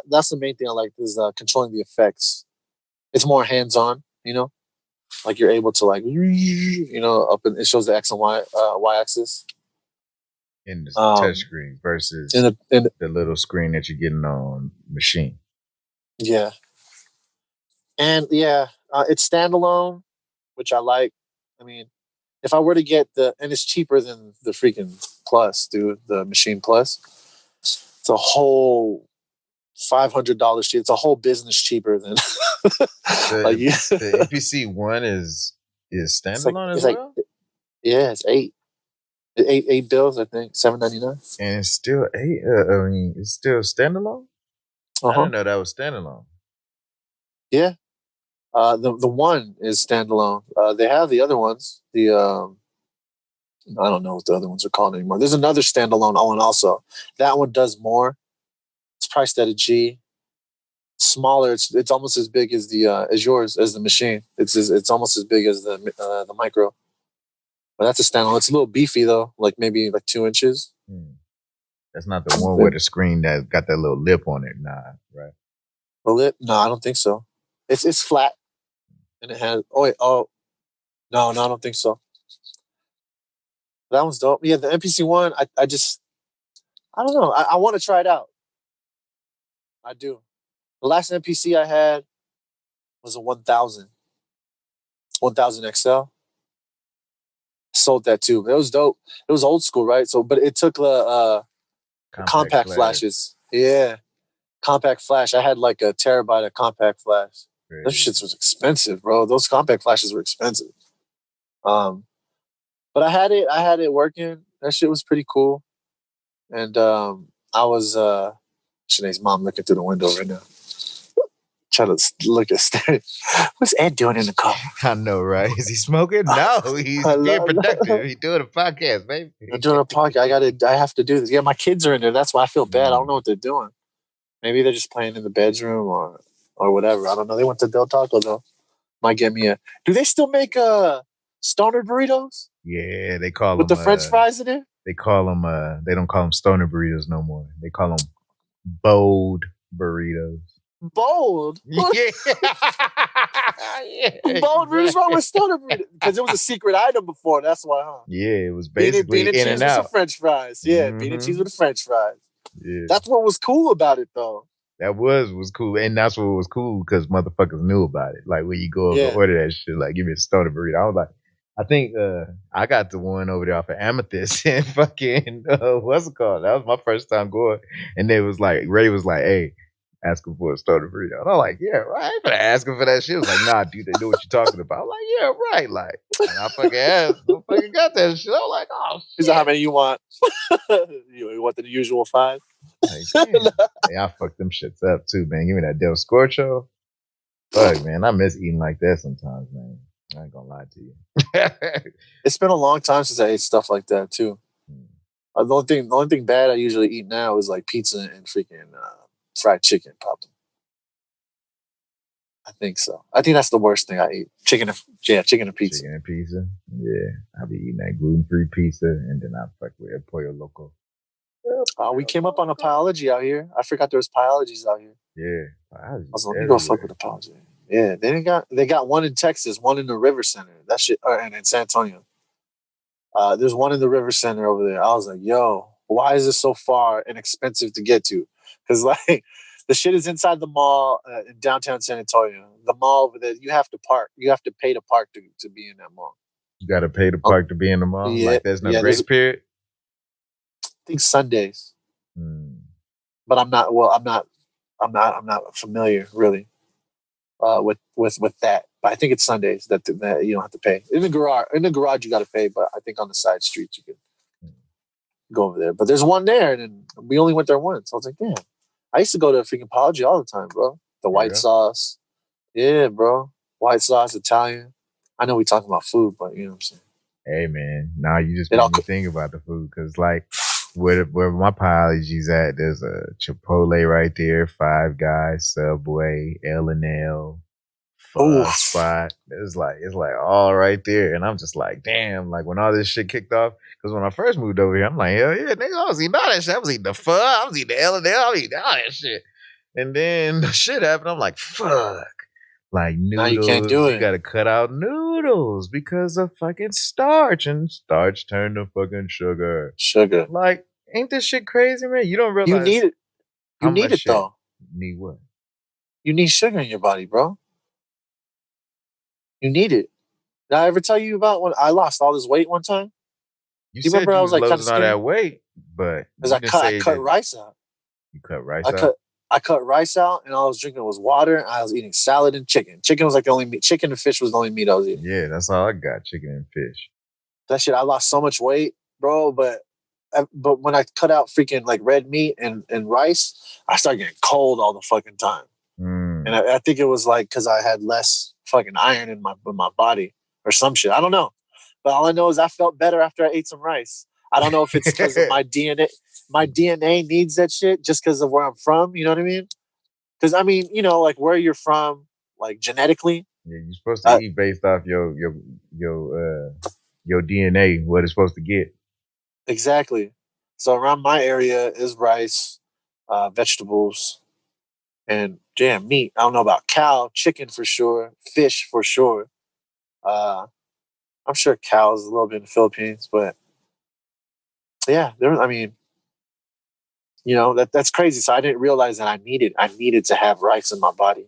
That's the main thing I like is controlling the effects. It's more hands-on, like you're able to up and it shows the X and Y axis in the touch screen versus in the little screen that you're getting on Machine. Yeah. And it's standalone, which I like. I mean, if I were to get and it's cheaper than the freaking Plus, dude, the Machine Plus, it's a whole $500 cheap. It's a whole business cheaper than the MPC one is standalone as well. Yeah, it's eight bills, I think, $7.99, and it's still eight. It's still standalone. I didn't know that was standalone. Yeah, the one is standalone. They have the other ones. I don't know what the other ones are called anymore. There's another standalone one also. That one does more. It's priced at a G. Smaller. It's almost as big as the Machine. It's almost as big as the Micro. But that's a standalone. It's a little beefy though, like maybe like 2 inches. That's not the one with the screen that got that little lip on it, nah, right? The lip? No, I don't think so. It's flat, and it has. No, I don't think so. That one's dope. Yeah, the MPC one. I don't know. I want to try it out. I do. The last MPC I had was a 1000 XL. Sold that too. It was dope. It was old school, right? So, but it took the compact flashes. Yeah, compact flash. I had like a terabyte of compact flash. Right. Those shits was expensive, bro. Those compact flashes were expensive. But I had it working. That shit was pretty cool. And I was Shanae's mom looking through the window right now. Trying to look at Stan. What's Ed doing in the car? I know, right? Is he smoking? No, he's being productive. He's doing a podcast, baby. I'm doing a podcast. I have to do this. Yeah, my kids are in there. That's why I feel bad. I don't know what they're doing. Maybe they're just playing in the bedroom or whatever. I don't know. They went to Del Taco though. Might get me a. Do they still make stoner burritos? Yeah, they call with them the French fries in it. They call them. They don't call them stoner burritos no more. They call them bold burritos. Bold? Yeah. Yeah, bold. What's wrong with stoner burrito? Because it was a secret item before. That's why, huh? Yeah, it was basically bean and cheese with some French fries. Yeah, bean and cheese with the French fries. Yeah. That's what was cool about it, though. That was cool, and that's what was cool because motherfuckers knew about it. Like when you go over and order that shit, like give me a stoner burrito. I was like, I think I got the one over there off of Amethyst and fucking what's it called? That was my first time going, and they was like, Ray was like, hey, asking for a stoner burrito. And I'm like, yeah, right. I ain't gonna ask him for that shit. I was like, nah, dude, they know what you're talking about. I'm like, yeah, right. Like, and I fucking asked, I fucking got that shit. I'm like, oh, shit. Is that how many you want? You want the usual 5? Like, hey, I fucked them shits up too, man. Give me that Del Scorcho. Fuck, man, I miss eating like that sometimes, man. I ain't gonna lie to you. It's been a long time since I ate stuff like that too. The only thing bad I usually eat now is like pizza and freaking fried chicken. Probably. I think so. I think that's the worst thing I eat. Chicken and pizza. Chicken and pizza. Yeah, I be eating that gluten-free pizza, and then I fuck with El Pollo Loco. El We Pollo came up on a Loco. apology out here. I forgot there was apologies out here. Yeah, I apologies was like, let me go fuck with everywhere. apology. Yeah, they got one in Texas, one in the River Center. That shit, and in San Antonio. There's one in the River Center over there. I was like, yo, why is this so far and expensive to get to? Because like the shit is inside the mall in downtown San Antonio. The mall over there, you have to park. You have to pay to park to be in that mall. You got to pay to Oh, park to be in the mall. yeah, Like there's no yeah. There's grace period. I think Sundays, Hmm. but I'm not. Well, I'm not familiar really with that. But I think it's Sundays that you don't have to pay. In the garage you got to pay, but I think on the side streets you can go over there. But there's one there, and then we only went there once. I was like, damn. I used to go to freaking Apology all the time, bro. The For white real? sauce, yeah, bro. White sauce, Italian. I know we talking about food, but you know what I'm saying. Hey man, now you just It made all. me think about the food because like where my apologies at, there's a Chipotle right there, Five Guys, Subway, L&L, Pho Oof. Spot. It's like all right there, and I'm just like, damn. Like when all this shit kicked off, because when I first moved over here, I'm like, hell yeah, nigga, I was eating all that shit. I was eating the pho, I was eating the L&L, I was eating all that shit. And then the shit happened. I'm like, fuck. Like Now you can't noodles, do you it. gotta cut out noodles because of fucking starch, and starch turned to fucking sugar. Sugar. Like, ain't this shit crazy, man? You don't You need realize it. You how need much it shit though. need what? You need sugar in your body, bro. You need it. Did I ever tell you about when I lost all this weight one time? You Do you said remember I you was was like kind of losing all skinny? that weight, but Because you didn't I say cut that rice out. you cut rice I out. cut I cut rice out, and all I was drinking was water. And I was eating salad and chicken. Chicken was like the only meat. Chicken and fish was the only meat I was eating. Yeah, that's all I got, chicken and fish. That shit, I lost so much weight, bro. But when I cut out freaking like red meat and rice, I started getting cold all the fucking time. And Mm. I think it was like because I had less fucking iron in my body or some shit. I don't know, but all I know is I felt better after I ate some rice. I don't know if it's because of my DNA. My DNA needs that shit just because of where I'm from. You know what I mean? Because I mean, like where you're from, like genetically. Yeah, you're supposed to Uh, eat based off your DNA, what it's supposed to get. exactly. So around my area is rice, vegetables, and damn meat. I don't know about cow, chicken for sure, fish for sure. Uh, I'm sure cow is a little bit in the Philippines, but yeah, there. I mean, that's crazy. So I didn't realize that I needed to have rice in my body,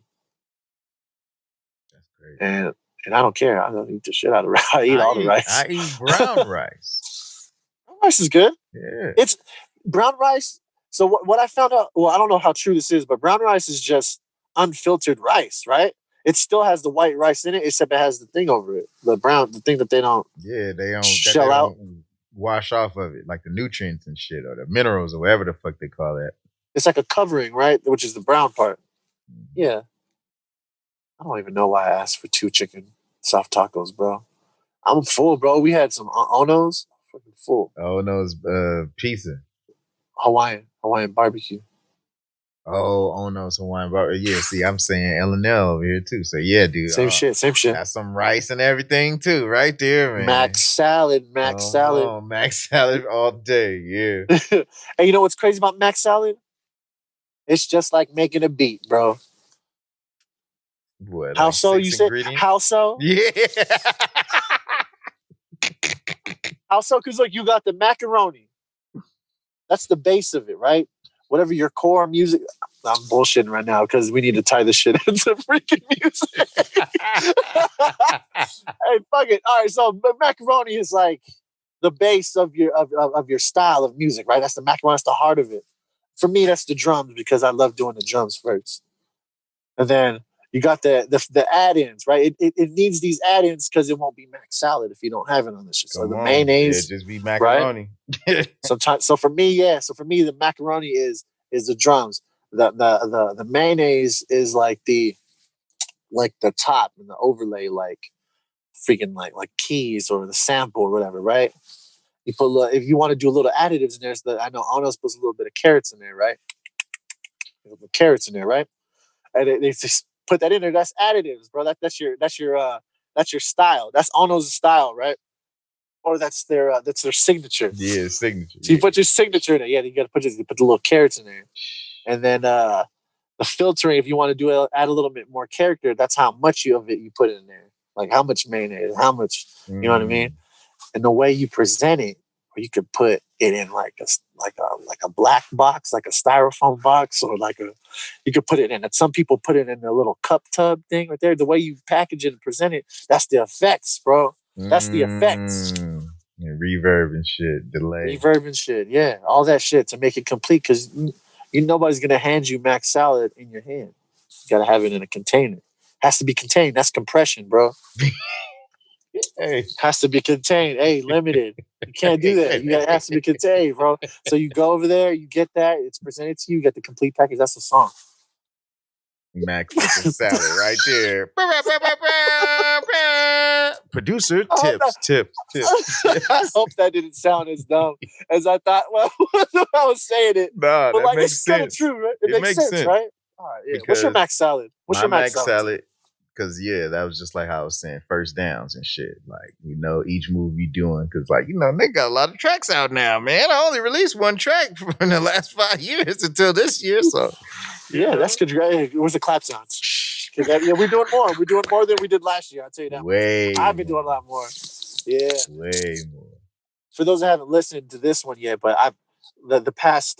That's crazy. and I don't care. I don't eat the shit out of rice. I eat all the rice. I eat brown rice. Rice is good. Yeah. It's brown rice. So what I found out, well, I don't know how true this is, but brown rice is just unfiltered rice, right? It still has the white rice in it, except it has the thing over it, the thing that they don't Yeah, they shell out. don't wash off of it, like the nutrients and shit or the minerals or whatever the fuck they call that. It's like a covering, right? Which is the brown part. Mhm. Yeah. I don't even know why I asked for 2 chicken soft tacos, bro. I'm full, bro. We had some Onos. Fucking full. Oh no, it's pizza. Hawaiian barbecue. Oh no, some wine bar. Yeah, see, I'm saying L&L over here too. So yeah, dude, Same shit, same shit. got some rice and everything too, right there, man. Mac Come salad. on, mac salad all day. Yeah. And you know what's crazy about mac salad? It's just like making a beat, bro. What, How like so? You six say ingredients? how so? Yeah. How so? Because like you got the macaroni. That's the base of it, right? Whatever your core music. I'm bullshitting right now because we need to tie this shit into freaking music. Hey, fuck it. All right, so macaroni is like the base of your style of music, right? That's the macaroni. That's the heart of it. For me, that's the drums because I love doing the drums first, and then you got the add-ins, right? It needs these add-ins because it won't be mac salad if you don't have it on this shit. So Come the on. It mayonnaise, just be right? macaroni. Sometimes, so for me, yeah. So for me, the macaroni is the drums. The mayonnaise is like the top and the overlay, like freaking like keys or the sample or whatever, right? You put a little, if you want to do a little additives in there. So that I know Arnold's puts a little bit of carrots in there, right? A little carrots in there, right? And they just put that in there. That's additives, bro. That's your style. That's Ono's style, right? Or that's their signature. Yeah, signature. So you put your signature in it. Yeah, you got to put the little carrots in there, and then the filtering. If you want to add a little bit more character, that's how much of it you put in there. Like how much mayonnaise, how much, you know what I mean? And the way you present it, or you could put it in like a black box, like a styrofoam box, or you could put it in. And some people put it in a little cup tub thing right there. The way you package it and present it, that's the effects, bro. That's the effects. And reverb and shit, delay. Reverb and shit, yeah, all that shit to make it complete. Because nobody's gonna hand you mac salad in your hand. You gotta have it in a container. Has to be contained. That's compression, bro. Hey. Has to be contained. Hey, limited. You can't do that. It has to be contained, bro. So you go over there, you get that, it's presented to you, get the complete package. That's the song. Mac salad right there. Producer tips. I hope that didn't sound as dumb as I thought. Well, I was saying it. Nah, but that makes it's sense. Kind of true, right? It makes sense, right? All right, yeah. What's your mac salad? What's your mac salad? Because that was just like how I was saying, first downs and shit. Like, each move you doing, because they got a lot of tracks out now, man. I only released one track in the last 5 years until this year, so that's good. It was a clap sounds. We're doing more. We're doing more than we did last year. I'll tell you that. Way I've been doing a lot more. Yeah, way more. For those that haven't listened to this one yet, but the past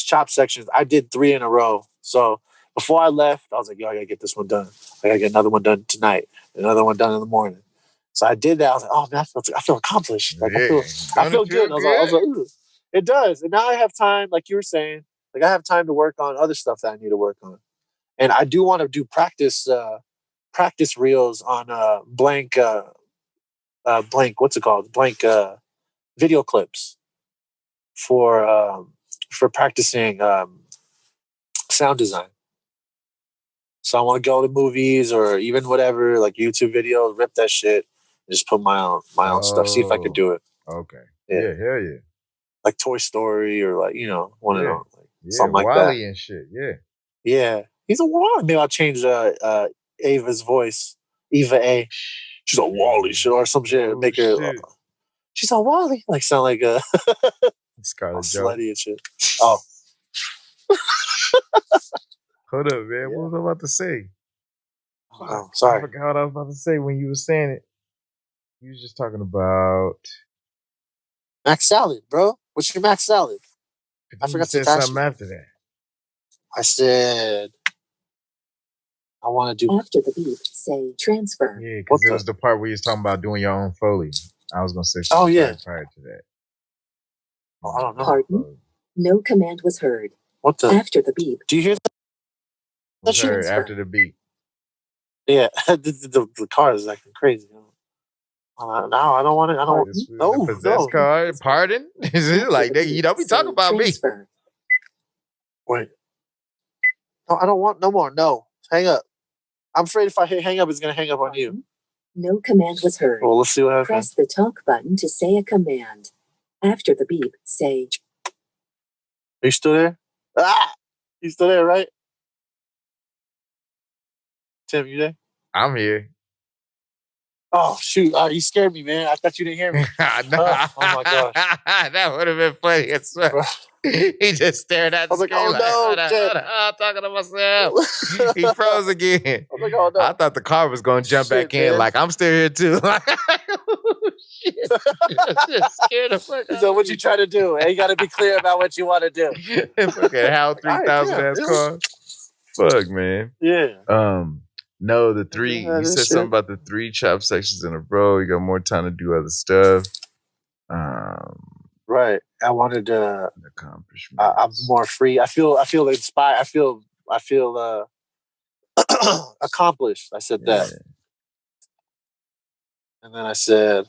chop sections, I did 3 in a row. So before I left, I was like, yo, I gotta get this one done. I gotta get another one done tonight, another one done in the morning. So I did that. I was like, oh man, I feel accomplished. Like I feel good. I was like, ooh, it does. And now I have time, like you were saying, I have time to work on other stuff that I need to work on. And I do want to do practice reels on blank what's it called? Blank video clips for practicing sound design. So I want to go to movies or even whatever, like YouTube videos, rip that shit, and just put my own stuff. See if I could do it. Okay. Yeah, hell yeah. Like Toy Story or one of those. Something like Wally that. And shit, yeah. Yeah. He's a Wally. Maybe I'll change Ava's voice. Eva A. She's a Wally shit or some shit. Make her she's a Wally. Sound like a Scarlett slutty and shit. Oh. Hold up, man. Yeah. What was I about to say? Oh, sorry. I forgot what I was about to say when you were saying it. You was just talking about mac salad, bro. What's your mac salad? I forgot to say something after that. I said I want to do after the beep. Say transfer. Yeah, because it was the part where you was talking about doing your own Foley. I was gonna say something prior to that. Oh, I don't know. Pardon? No command was heard. What the? After the beep. Do you hear that? Was heard after the beep. Yeah, the car is acting crazy. No, I don't want it. I don't. No, possessed car. Pardon? Is it like you don't be talking about transfer. Me? Wait. No, I don't want no more. No, hang up. I'm afraid if I hang up, it's gonna hang up on you. No command was heard. Well, let's see what happens. Press the talk button to say a command. After the beep, say. Are you still there? You still there, right? Tim, you there? I'm here. Oh, shoot. You scared me, man. I thought you didn't hear me. Oh my gosh. That would have been funny. He just stared at the screen. Oh, no. I'm talking to myself. He froze again. I was like, oh, no. I thought the car was going to jump back in. Like, I'm still here, too. Shit. Just scared the fuck out. So what you trying to do? You got to be clear about what you want to do. Fucking HAL 3000 ass car. Fuck, man. Yeah. No, the 3. You said something about the 3 chop sections in a row. You got more time to do other stuff. Right. I wanted to accomplishment. I'm more free. I feel inspired. I feel accomplished. I said that. And then I said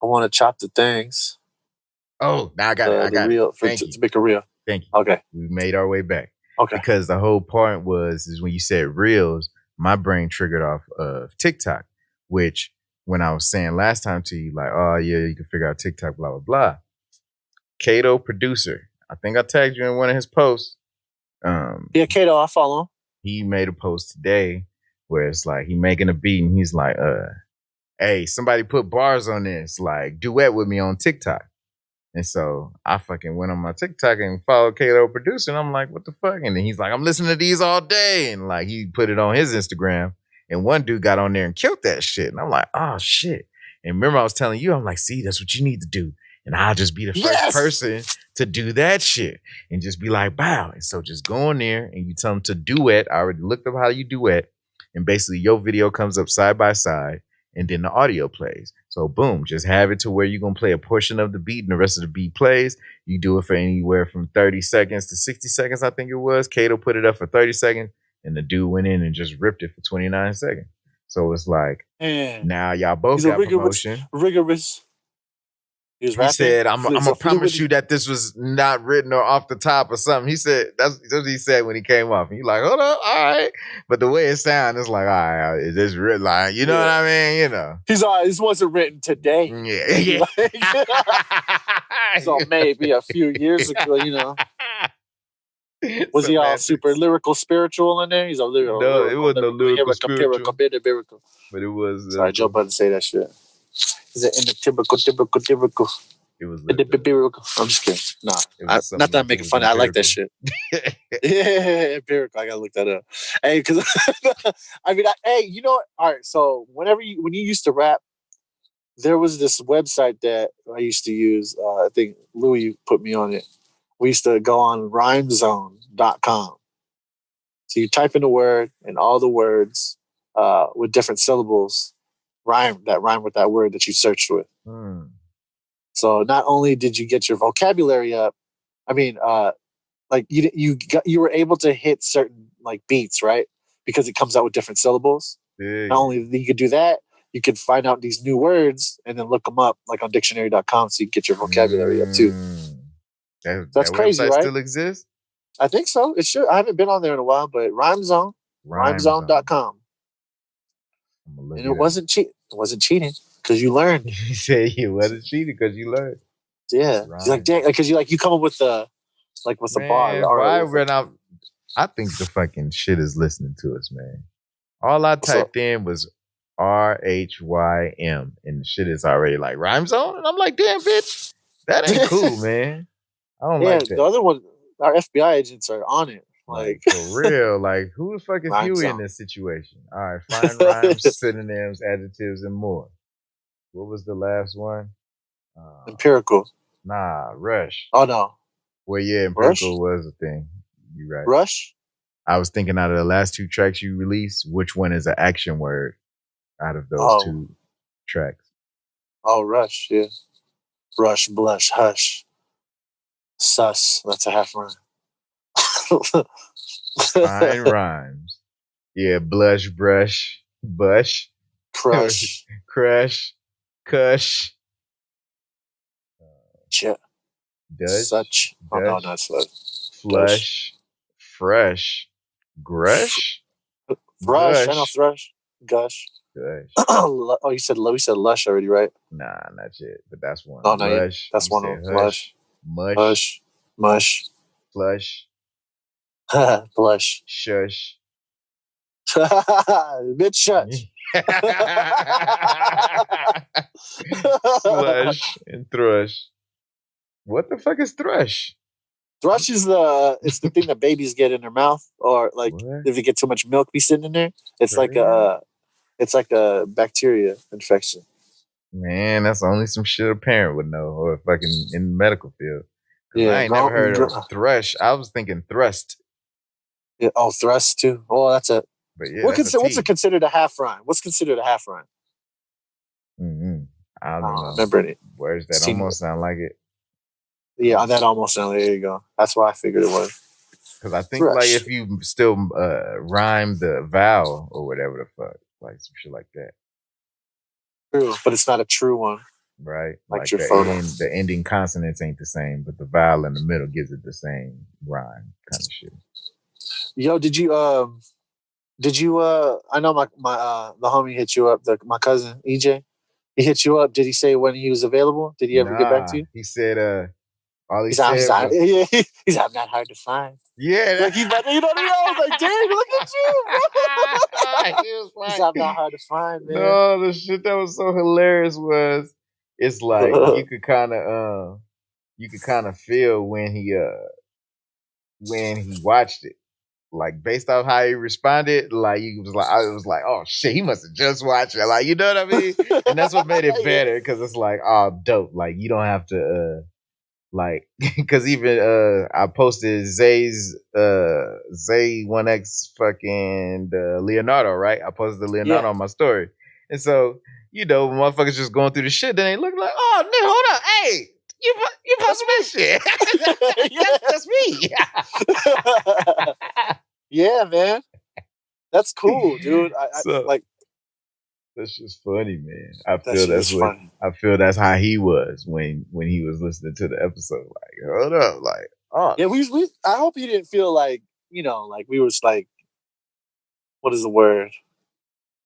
I want to chop the things. Oh, now I got it. I got reel, it. to make a reel. Thank you. Okay. We made our way back. Okay. Because the whole point is when you said reels, my brain triggered off of TikTok, which when I was saying last time to you, like, oh yeah, you can figure out TikTok, blah, blah, blah. Kato producer. I think I tagged you in one of his posts. Yeah, Kato, I follow him. he made a post today where it's like he making a beat and he's like, hey, somebody put bars on this, like duet with me on TikTok. And so I fucking went on my TikTok and followed Kato Producer, and I'm like, what the fuck? And then he's like, I'm listening to these all day. And like he put it on his Instagram. And one dude got on there and killed that shit. And I'm like, oh shit. And remember I was telling you, I'm like, see, that's what you need to do. And I'll just be the first person to do that shit. And just be like, bow. And so just go in there and you tell them to duet. I already looked up how you duet. And basically your video comes up side by side. And then the audio plays. So boom, just have it to where you're going to play a portion of the beat and the rest of the beat plays. You do it for anywhere from 30 seconds to 60 seconds, I think it was. Kato put it up for 30 seconds and the dude went in and just ripped it for 29 seconds. So it's like, now y'all both got promotion. Rigorous. He said, I'm going to promise you that this was not written or off the top or something. He said, that's what he said when he came off. And you're like, hold up, all right. But the way it sounds, it's like, all right, is this written? Like, you know what I mean? You know. He's all right, this wasn't written today. Yeah. So maybe a few years ago, you know. Was he all super lyrical, spiritual in there? He's all lyrical. No, it wasn't a lyrical, spiritual. But it was. Sorry, Joe Budden say that shit. Is it in the typical? It was empirical. I'm just kidding. Nah, not that I'm making fun. I like that shit. Yeah, empirical. I gotta look that up. Hey, because I mean, hey, you know what? All right. So when you used to rap, there was this website that I used to use. I think Louis put me on it. We used to go on rhymezone.com. So you type in a word and all the words with different syllables rhyme with that word that you searched with. So not only did you get your vocabulary up, I mean, like you were able to hit certain like beats, right? Because it comes out with different syllables. Yeah. Not only you could do that, you could find out these new words and then look them up like on dictionary.com so you get your vocabulary up too. That's crazy, right? Still exists? I think so. It should. I haven't been on there in a while, but rhymezone.com. And it wasn't cheat. It wasn't cheating because you learned. You say it wasn't cheating because you learned. Yeah, like because you come up with the bar. Why ran out? I think the fucking shit is listening to us, man. All I typed in was RHYM, and the shit is already like Rhyme Zone, and I'm like, damn, bitch, that ain't cool, man. I don't like that. The other one, our FBI agents are on it. Like for real, like who the fuck is Huey in this situation? All right, find rhymes, synonyms, adjectives, and more. What was the last one? Empirical. Nah, Rush. Oh no. Well, yeah, empirical was a thing. You right. Rush. I was thinking out of the last two tracks you released, which one is an action word out of those two tracks? Oh, Rush, yeah. Rush, blush, hush. Sus. That's a half rhyme. Fine rhymes. Yeah, blush, brush, bush, crush, crush, cush, Dush, such. Oh no, not such. Flush, fresh, grush, brush. I know thrush, gush. Gush. Oh, you said lush already, right? Nah, not yet. But that's one. Oh no, lush, that's one of them. Lush, mush, hush, mush, flush. Blush. Shush. Bitch, shush. Slush and thrush. What the fuck is thrush? Thrush is it's the thing that babies get in their mouth, or like if they get too much milk be sitting in there. It's like a bacteria infection. Man, that's only some shit a parent would know, or fucking in the medical field. Yeah, I ain't never heard of thrush. I was thinking thrust. Yeah, thrust too. Oh, that's it. But yeah, what's it considered a half rhyme? What's considered a half rhyme? I don't know. Remember any words that almost sound like it. Yeah, that almost sounds. There you go. That's why I figured it was. Because I think like if you still rhyme the vowel or whatever the fuck, like some shit like that. True, but it's not a true one. Right, like the ending consonants ain't the same, but the vowel in the middle gives it the same rhyme kind of shit. Yo, did you I know my the homie hit you up, my cousin EJ. He hit you up. Did he say when he was available? Did he ever get back to you? He said All he He's not, said was, he's I'm not hard to find. yeah. Like he's about to, you know what I mean? I was like, dang, look at you, bro. He was He's like, I'm not hard to find, man. no, the shit that was so hilarious was, it's like you could kind of feel when he watched it. Like based off how he responded, like he was like, I was like, oh shit, he must have just watched it. Like, you know what I mean? And that's what made it better because it's like, oh, dope. Like you don't have to like, because even I posted Zay 1X fucking Leonardo, right? I posted the Leonardo on my story, and so motherfuckers just going through the shit. Then they look like, oh, nigga, hold up, hey. You posted my shit. That's me. Yeah, man. That's cool, dude. I So like that's just funny, man. I that feel shit is funny. I feel that's how he was when he was listening to the episode. Like, hold up, like, oh, Yeah, we I hope he didn't feel like, like we was like, what is the word?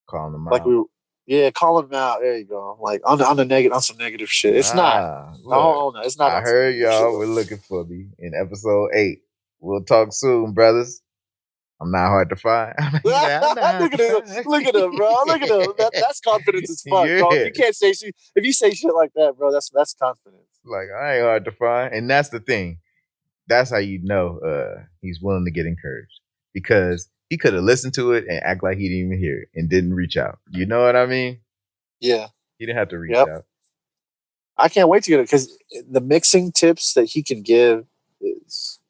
calling him Like out. calling him out. There you go. Like on the negative, on some negative shit. It's not. Look, No, it's not I on some heard negative shit. y'all were looking for me in episode 8. We'll talk soon, brothers. I'm not hard to find. Look at him, bro. Look at him. That's confidence as fuck, bro. If Yeah. you can't say shit, if you say shit like that, bro, that's confidence. Like, I ain't hard to find. And that's the thing. That's how you know he's willing to get encouraged. Because he could have listened to it and act like he didn't even hear it and didn't reach out. You know what I mean? Yeah. He didn't have to reach out. I can't wait to get it because the mixing tips that he can give is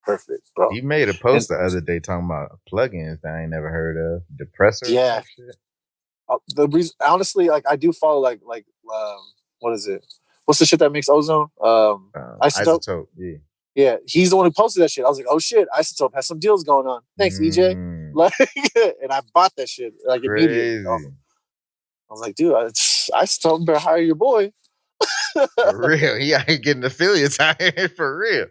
perfect, bro. He made a post the other day talking about plugins that I ain't never heard of. Depressor or some shit. The reason, honestly, like I do follow like what is it? What's the shit that makes ozone? Isotope. Yeah. Yeah, he's the one who posted that shit. I was like, oh shit, Isotope has some deals going on. Thanks, EJ. Like, and I bought that shit like immediately. I was like, dude, Isotope better hire your boy. For real, he ain't getting affiliates out here for real.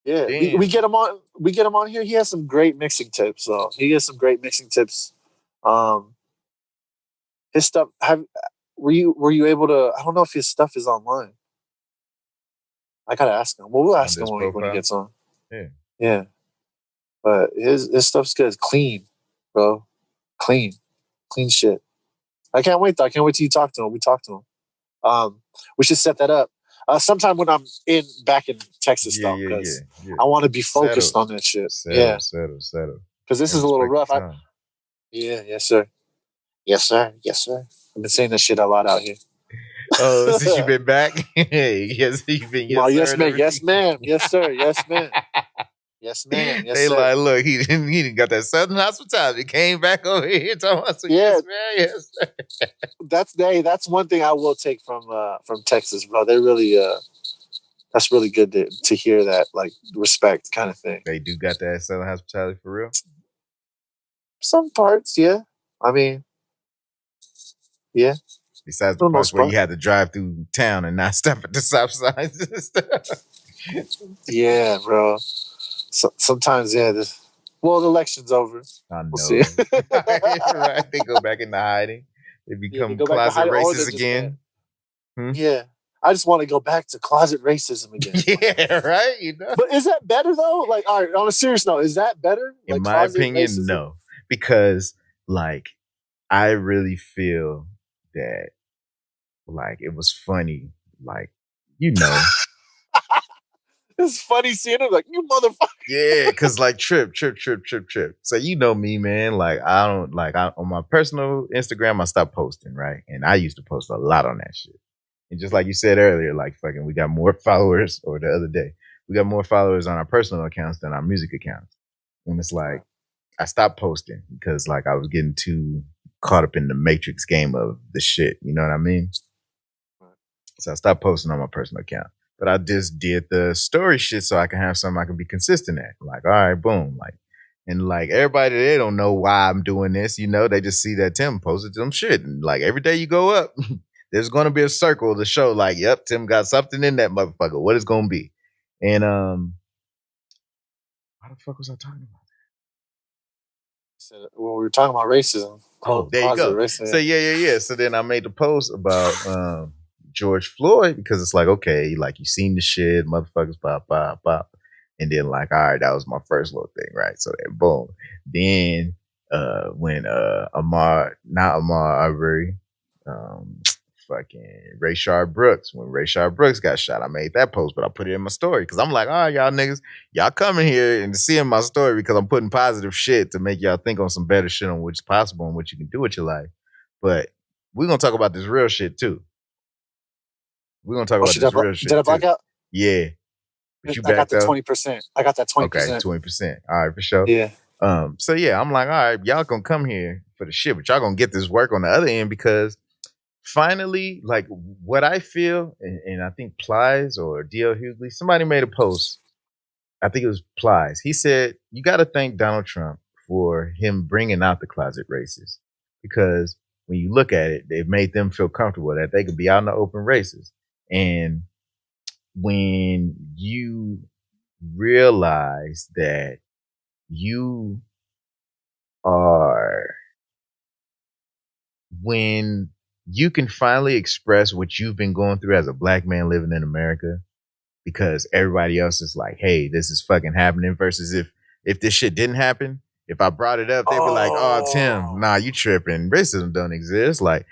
Yeah, we get him on. We get him on here. He has some great mixing tips. So he has some great mixing tips. His stuff. Were you able to? I don't know if his stuff is online. I gotta ask him. Well, we'll ask him when he gets on. Yeah. But his stuff's good. It's clean, bro. Clean shit. I can't wait though. I can't wait till you talk to him. We talk to him. We should set that up. Sometime when I'm back in Texas though, because I want to be focused on that shit. Settle. Because this is a little rough. Yes sir. I've been saying that shit a lot out here. Oh, since you've been back? Yes, you've been. Yes, ma'am. Yes, ma'am. Yes, sir. Yes, ma'am. Yes, ma'am. Yes, they sir. Like, look, he didn't got that Southern hospitality. Came back over here talking about yes, man. Yes, sir. That's one thing I will take from Texas, bro. They really that's really good to hear that, like, respect kind of thing. They do got that Southern hospitality for real? Some parts, yeah. I mean, yeah. Besides the parts where you had to drive through town and not stop at the stop signs and stuff. Yeah, bro. So, sometimes, yeah. The election's over. I know. We'll see. Right. They go back into hiding. They become closet racist again. Yeah. I just want to go back to closet racism again. Yeah, right? But is that better, though? Like, all right, on a serious note, is that better? In my opinion, racism? No. Because, like, I really feel that, like, it was funny. Like, It's funny seeing him, like, you motherfucker. Yeah, because, like, trip. So, you know me, man. Like, I don't, like, on my personal Instagram, I stopped posting, right? And I used to post a lot on that shit. And just like you said earlier, like, fucking, we got more followers, or the other day, we got more followers on our personal accounts than our music accounts. And it's like, I stopped posting because, like, I was getting too caught up in the matrix game of the shit. You know what I mean? So I stopped posting on my personal account. But I just did the story shit so I can have something I can be consistent at. Like, all right, boom. Like, and like everybody, they don't know why I'm doing this. You know, they just see that Tim posted some shit. And like every day you go up, there's going to be a circle to show like, yep, Tim got something in that motherfucker. What it's going to be. And what the fuck was I talking about? Well, we were talking about racism. Oh, there you go. Racism. So yeah. So then I made the post about George Floyd because it's like, okay, like you seen the shit, motherfuckers pop, pop, pop. And then like, all right, that was my first little thing, right? So then boom. Then when not Ahmaud Arbery, um fucking Rayshard Brooks. When Rayshard Brooks got shot, I made that post, but I put it in my story because I'm like, all right, y'all niggas, y'all coming here and seeing my story because I'm putting positive shit to make y'all think on some better shit on what's possible and what you can do with your life. But we're gonna talk about this real shit too. We're gonna talk about this real shit did I black too. out? Yeah. But you I got back the though? 20%. I got that 20%. Okay, 20%. All right, for sure. Yeah. So yeah, I'm like, all right, y'all gonna come here for the shit, but y'all gonna get this work on the other end because finally, like what I feel, and I think Plies or DL Hughley, somebody made a post. I think it was Plies. He said, you got to thank Donald Trump for him bringing out the closet racists because when you look at it, they've made them feel comfortable that they could be out in the open races. And when you realize that you are, when you can finally express what you've been going through as a black man living in America because everybody else is like, hey, this is fucking happening versus if this shit didn't happen, if I brought it up, they'd be like, oh, Tim, nah, you tripping. Racism don't exist. Like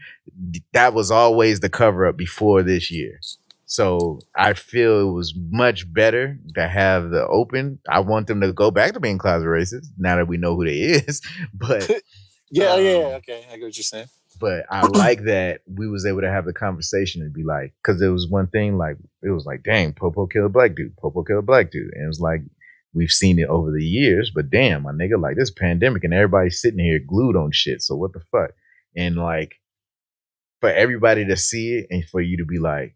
that was always the cover up before this year. So I feel it was much better to have the open. I want them to go back to being closet racist now that we know who they is. But yeah, okay. I get what you're saying. But I like that we was able to have the conversation and be like, because there was one thing like, it was like, dang, Popo killed a black dude. Popo killed a black dude. And it was like, we've seen it over the years, but damn, my nigga, like this pandemic and everybody's sitting here glued on shit. So what the fuck? And like, for everybody to see it and for you to be like,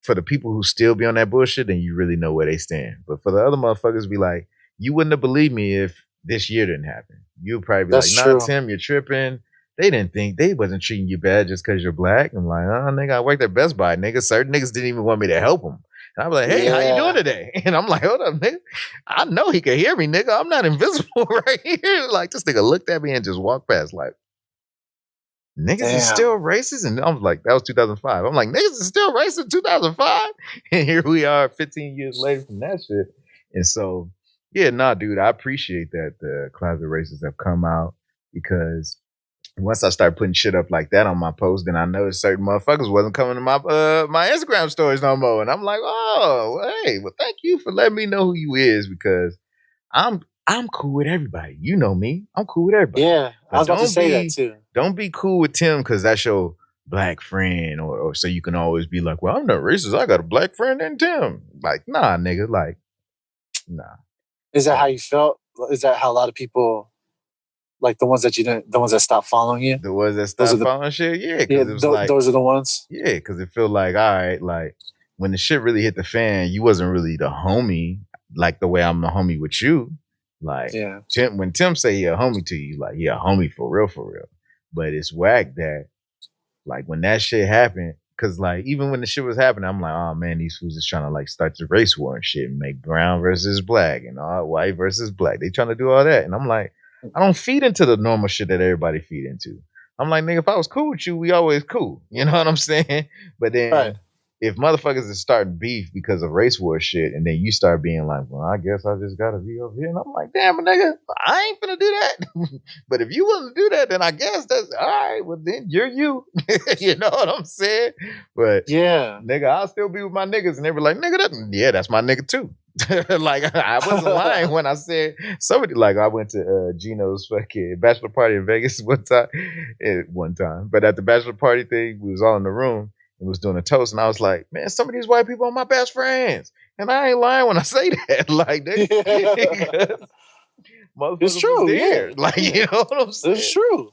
for the people who still be on that bullshit, then you really know where they stand. But for the other motherfuckers be like, you wouldn't have believed me if this year didn't happen. You'd probably be That's like, nah, true. Tim, you're tripping. They didn't think they wasn't treating you bad just because you're black. I'm like, oh, nigga, I worked at Best Buy, nigga. Certain niggas didn't even want me to help them. And I'm like, hey, how you doing today? And I'm like, hold up, nigga. I know he can hear me, nigga. I'm not invisible right here. Like, this nigga looked at me and just walked past, like, niggas is still racist. And I was like, that was 2005. I'm like, niggas is still racist in 2005. And here we are 15 years later from that shit. And so, yeah, nah, dude, I appreciate that the closet racists have come out because once I started putting shit up like that on my post, then I noticed certain motherfuckers wasn't coming to my Instagram stories no more. And I'm like, oh, hey, well, thank you for letting me know who you is because I'm cool with everybody. You know me. I'm cool with everybody. Yeah, I was about to say that too. Don't be cool with Tim because that's your black friend, or so you can always be like, well, I'm not racist. I got a black friend named Tim. Like, nah, nigga. Like, nah. Is that how you felt? Is that how a lot of people, like the ones that stopped following you? The ones that stopped following shit? Yeah, because it was like, those are the ones? Yeah, because it felt like, all right, like when the shit really hit the fan, you wasn't really the homie like the way I'm the homie with you. Like, yeah. when Tim say he a homie to you, like, he a homie for real. But it's whack that, like, when that shit happened, because, like, even when the shit was happening, I'm like, oh, man, these fools is trying to, like, start the race war and shit and make brown versus black and all white versus black. They trying to do all that. And I'm like, I don't feed into the normal shit that everybody feed into. I'm like, nigga, if I was cool with you, we always cool. You know what I'm saying? But then if motherfuckers is starting beef because of race war shit, and then you start being like, well, I guess I just gotta be over here. And I'm like, damn, nigga, I ain't finna do that. But if you want to do that, then I guess that's all right. Well, then you're you. You know what I'm saying? But yeah, nigga, I'll still be with my niggas. And they were like, nigga, that's my nigga too. Like, I wasn't lying when I said somebody, like, I went to Gino's fucking bachelor party in Vegas one time. But at the bachelor party thing, we was all in the room and was doing a toast, and I was like, man, some of these white people are my best friends. And I ain't lying when I say that. Like, it's true, yeah. Like, you know what I'm saying? It's true.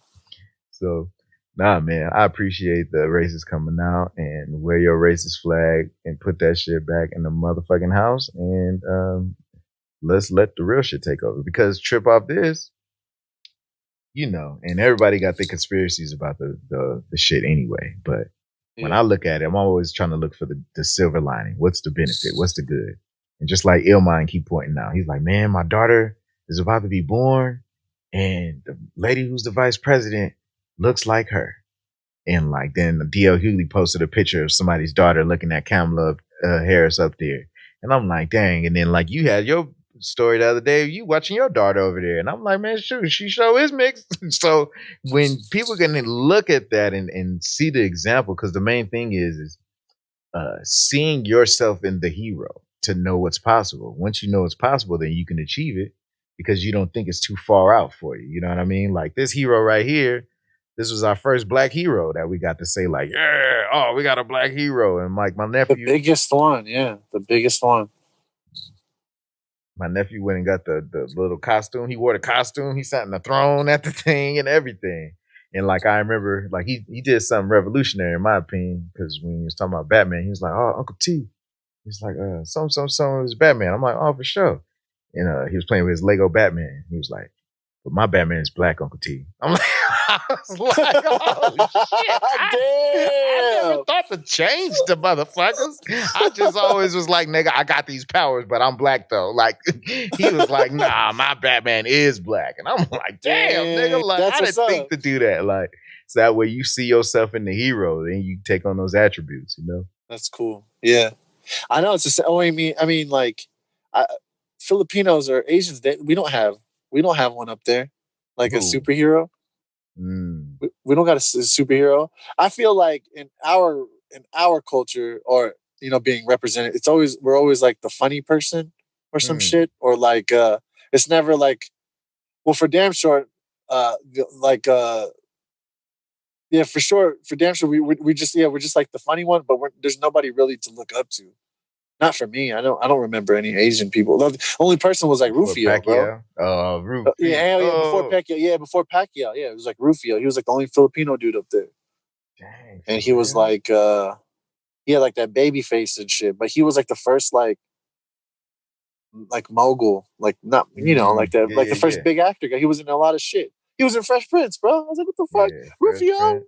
So, nah, man, I appreciate the racists coming out and wear your racist flag and put that shit back in the motherfucking house. And let's let the real shit take over. Because trip off this, you know, and everybody got their conspiracies about the shit anyway. But when I look at it, I'm always trying to look for the silver lining. What's the benefit? What's the good? And just like Illmind keep pointing out, he's like, man, my daughter is about to be born, and the lady who's the vice president looks like her. And like then D.L. Hughley posted a picture of somebody's daughter looking at Kamala Harris up there. And I'm like, dang. And then like you had your story the other day, you watching your daughter over there. And I'm like, man, shoot, she show is mixed. So when people can look at that and see the example, because the main thing is seeing yourself in the hero to know what's possible. Once you know it's possible, then you can achieve it because you don't think it's too far out for you. You know what I mean? Like this hero right here, this was our first black hero that we got to say, like, yeah, oh, we got a black hero. And like my The nephew, biggest one, yeah. The biggest one. my nephew went and got the little costume. He wore the costume. He sat in the throne at the thing and everything. And like I remember, like he did something revolutionary in my opinion, because when he was talking about Batman, he was like, "Oh, Uncle T." He's like, some was Batman. I'm like, "Oh, for sure." And he was playing with his Lego Batman. He was like, "But my Batman is black, Uncle T." I'm like, I was like, "Oh shit!" I never Damn. thought to change the motherfuckers. I just always was like, "Nigga, I got these powers, but I'm black though." Like he was like, "Nah, my Batman is black," and I'm like, "Damn, nigga!" Dang. Like That's I what's didn't think up. to do that. Like so that way you see yourself in the hero, then you take on those attributes. You know? That's cool. Yeah. I know it's just oh I mean like I, Filipinos or Asians we don't have one up there like a Who? superhero. Mm. We don't got a superhero. I feel like in our culture or being represented, we're always like the funny person or some Mm. shit or like it's never like well for damn sure like yeah for sure for damn sure we just we're just like the funny one but there's nobody really to look up to. Not for me. I don't remember any Asian people. The only person was like Before Rufio, bro. Pacquiao, Rufy. Yeah, hell yeah. Before Oh, Pacquiao, yeah, before Pacquiao, yeah, it was like Rufio. He was like the only Filipino dude up there, dang, for and he was real? like, he had like that baby face and shit. But he was like the first like mogul, like not like that, Yeah, like the yeah, first yeah. big actor guy. He was in a lot of shit. He was in Fresh Prince, bro. I was like, what the fuck, Yeah, Fresh Rufio? Prince.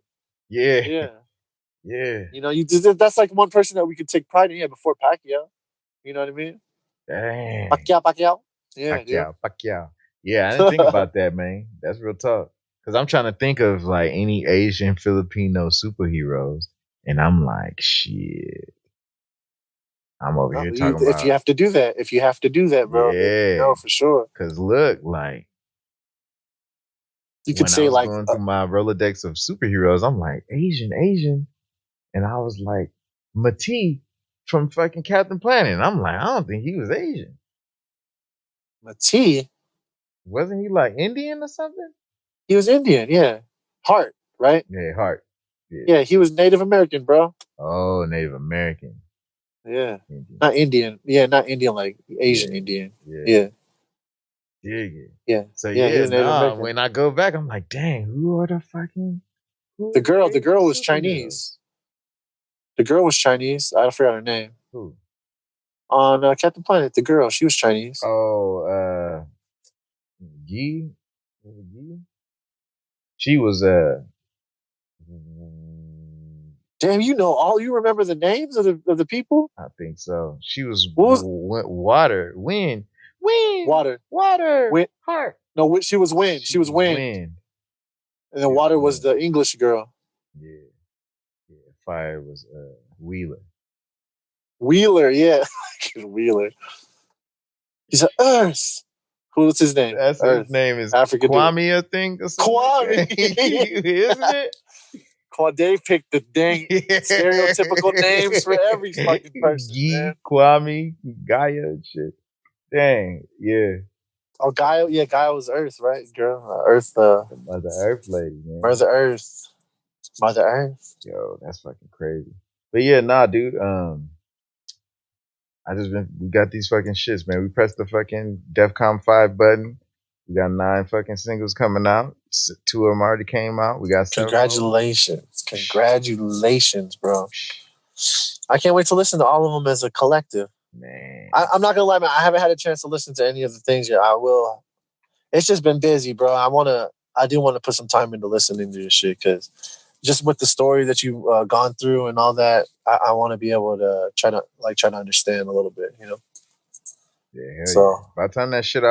Yeah, Yeah, yeah. that's like one person that we could take pride in. Yeah, before Pacquiao, you know what I mean? Dang. Pacquiao. Yeah, dude. Pacquiao. Yeah, I didn't think about that, man. That's real talk. Because I'm trying to think of like any Asian Filipino superheroes, and I'm like, shit. I'm over No, here talking if you about, have to do that, bro, then yeah. for sure. Because look, like You could when I say was like, going through my Rolodex of superheroes, I'm like, Asian. And I was like, Mati from fucking Captain Planet. And I'm like, I don't think he was Asian. Mati, Wasn't he like Indian or something? he was Indian, yeah. Hart, right? Yeah, Hart. Yeah. Yeah, he was Native American, bro. Oh, Native American. Yeah. Indian. Not Indian. Yeah, not Indian like Asian Yeah. Indian. Yeah. Yeah. Dig it. Yeah. So Yeah, he yeah, was Native nah, American. when I go back, I'm like, dang, who are the The Asian girl was superheroes? Chinese. The girl was Chinese. I forgot her name. Who? On Captain Planet, the girl, she was Chinese. Oh, Yi? Was it Yi? She was Damn, you remember the names of the people? I think so. She was What was water, wind, Water? water, Wind? heart. No, she was Wind. She She was was Wind. wind. And then She was Water was wind. the English girl. Yeah, yeah. Fire was Wheeler. Wheeler, yeah. Wheeler. He's like, Earth. What's his name? That's his Earth. name is Africa dude. Kwame, I think, or something like Kwame. that. Isn't it? Dave picked the dang stereotypical names for every fucking person, man. Yi, Kwame, Gaia, and shit. Dang, yeah. Oh, Gaia, yeah, Gaia was Earth, right, girl? Earth, The Mother Earth lady, man. Mother Earth. Yo, that's fucking crazy. But yeah, nah, dude. We got these fucking shits, man. We pressed the fucking DEFCON 5 button. We got 9 fucking singles coming out. 2 of them already came out. We got 7 more. Congratulations, bro. I can't wait to listen to all of them as a collective. Man. I'm not gonna lie, man. I haven't had a chance to listen to any of the things yet. I will. It's just been busy, bro. I do want to put some time into listening to this shit because just with the story that you've gone through and all that, I want to be able to try to understand a little bit, Yeah, hell So yeah. By the time that shit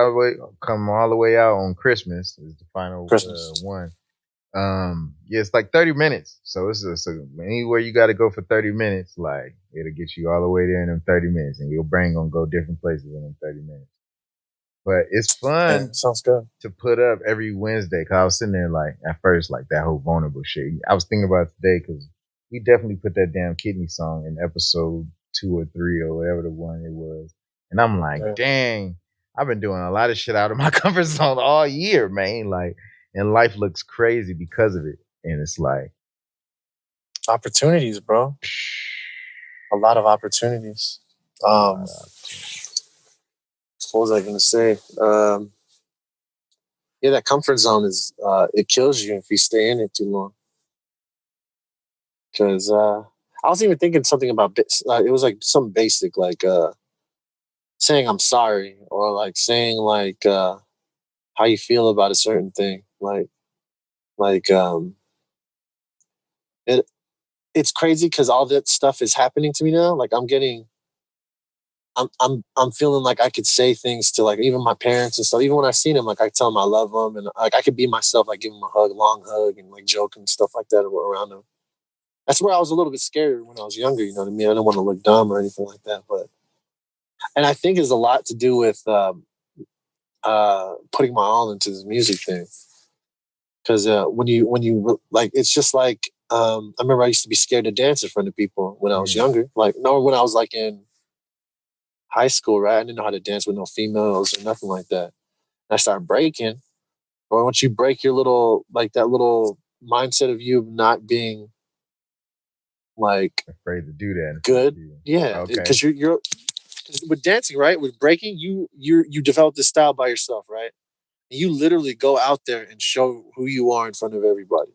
come all the way out on Christmas is the final Christmas. one. Yeah, it's like 30 minutes. So so anywhere you got to go for 30 minutes, like it'll get you all the way there in them 30 minutes, and your brain gonna go different places in them 30 minutes. But it's Yeah, fun sounds good. to put up every Wednesday. Cause I was sitting there like at first, like that whole vulnerable shit. I was thinking about it today because we definitely put that damn kidney song in episode 2 or 3 or whatever the one it was. And I'm like, Yeah. dang, I've been doing a lot of shit out of my comfort zone all year, man. Like, and life looks crazy because of it. And it's like Opportunities, bro. A lot of opportunities. What was I gonna say? Yeah, that comfort zone is it kills you if you stay in it too long. Because I was even thinking something about it was like some basic like saying I'm sorry or like saying like how you feel about a certain thing. Like it it's crazy because all that stuff is happening to me now. Like I'm feeling like I could say things to like even my parents and stuff. Even when I seen them, like I tell them I love them and like I could be myself, like give them a hug, long hug, and like joke and stuff like that around them. That's where I was a little bit scared when I was younger. You know what I mean? I don't want to look dumb or anything like that, but and I think it's a lot to do with putting my all into this music thing. Because when you like, it's just like I remember I used to be scared to dance in front of people when I was younger. Like no, when I was like in high school, right? I didn't know how to dance with no females or nothing like that. And I started breaking. Or once you break your little like that little mindset of you not being like afraid to do that. good, yeah, Okay. because you're with dancing, right? With breaking, you develop this style by yourself, right? And you literally go out there and show who you are in front of everybody,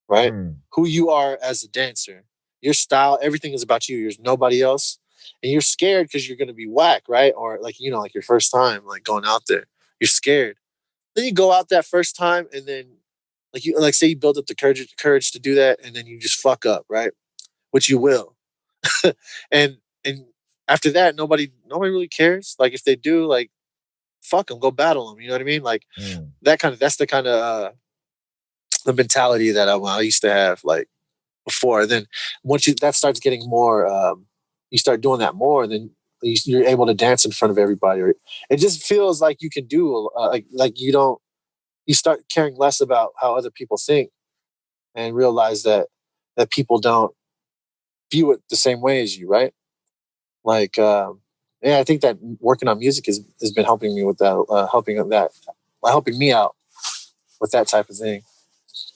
right? Who you are as a dancer, your style, everything is about you. There's nobody else, and you're scared because you're gonna be whack, right? Or like like your first time, like going out there, you're scared. Then you go out that first time, and then like you like say you build up the courage to do that, and then you just fuck up, right? Which you will, and after that, nobody really cares. Like if they do, like fuck them, go battle them. You know what I mean? Like that's the kind of the mentality that I used to have like before. And then once that starts getting more, you start doing that more, then you're able to dance in front of everybody. Or it just feels like you can do like you don't. You start caring less about how other people think, and realize that people don't view it the same way as you, right? Like, yeah, I think that working on music has been helping me with that, helping me out with that type of thing.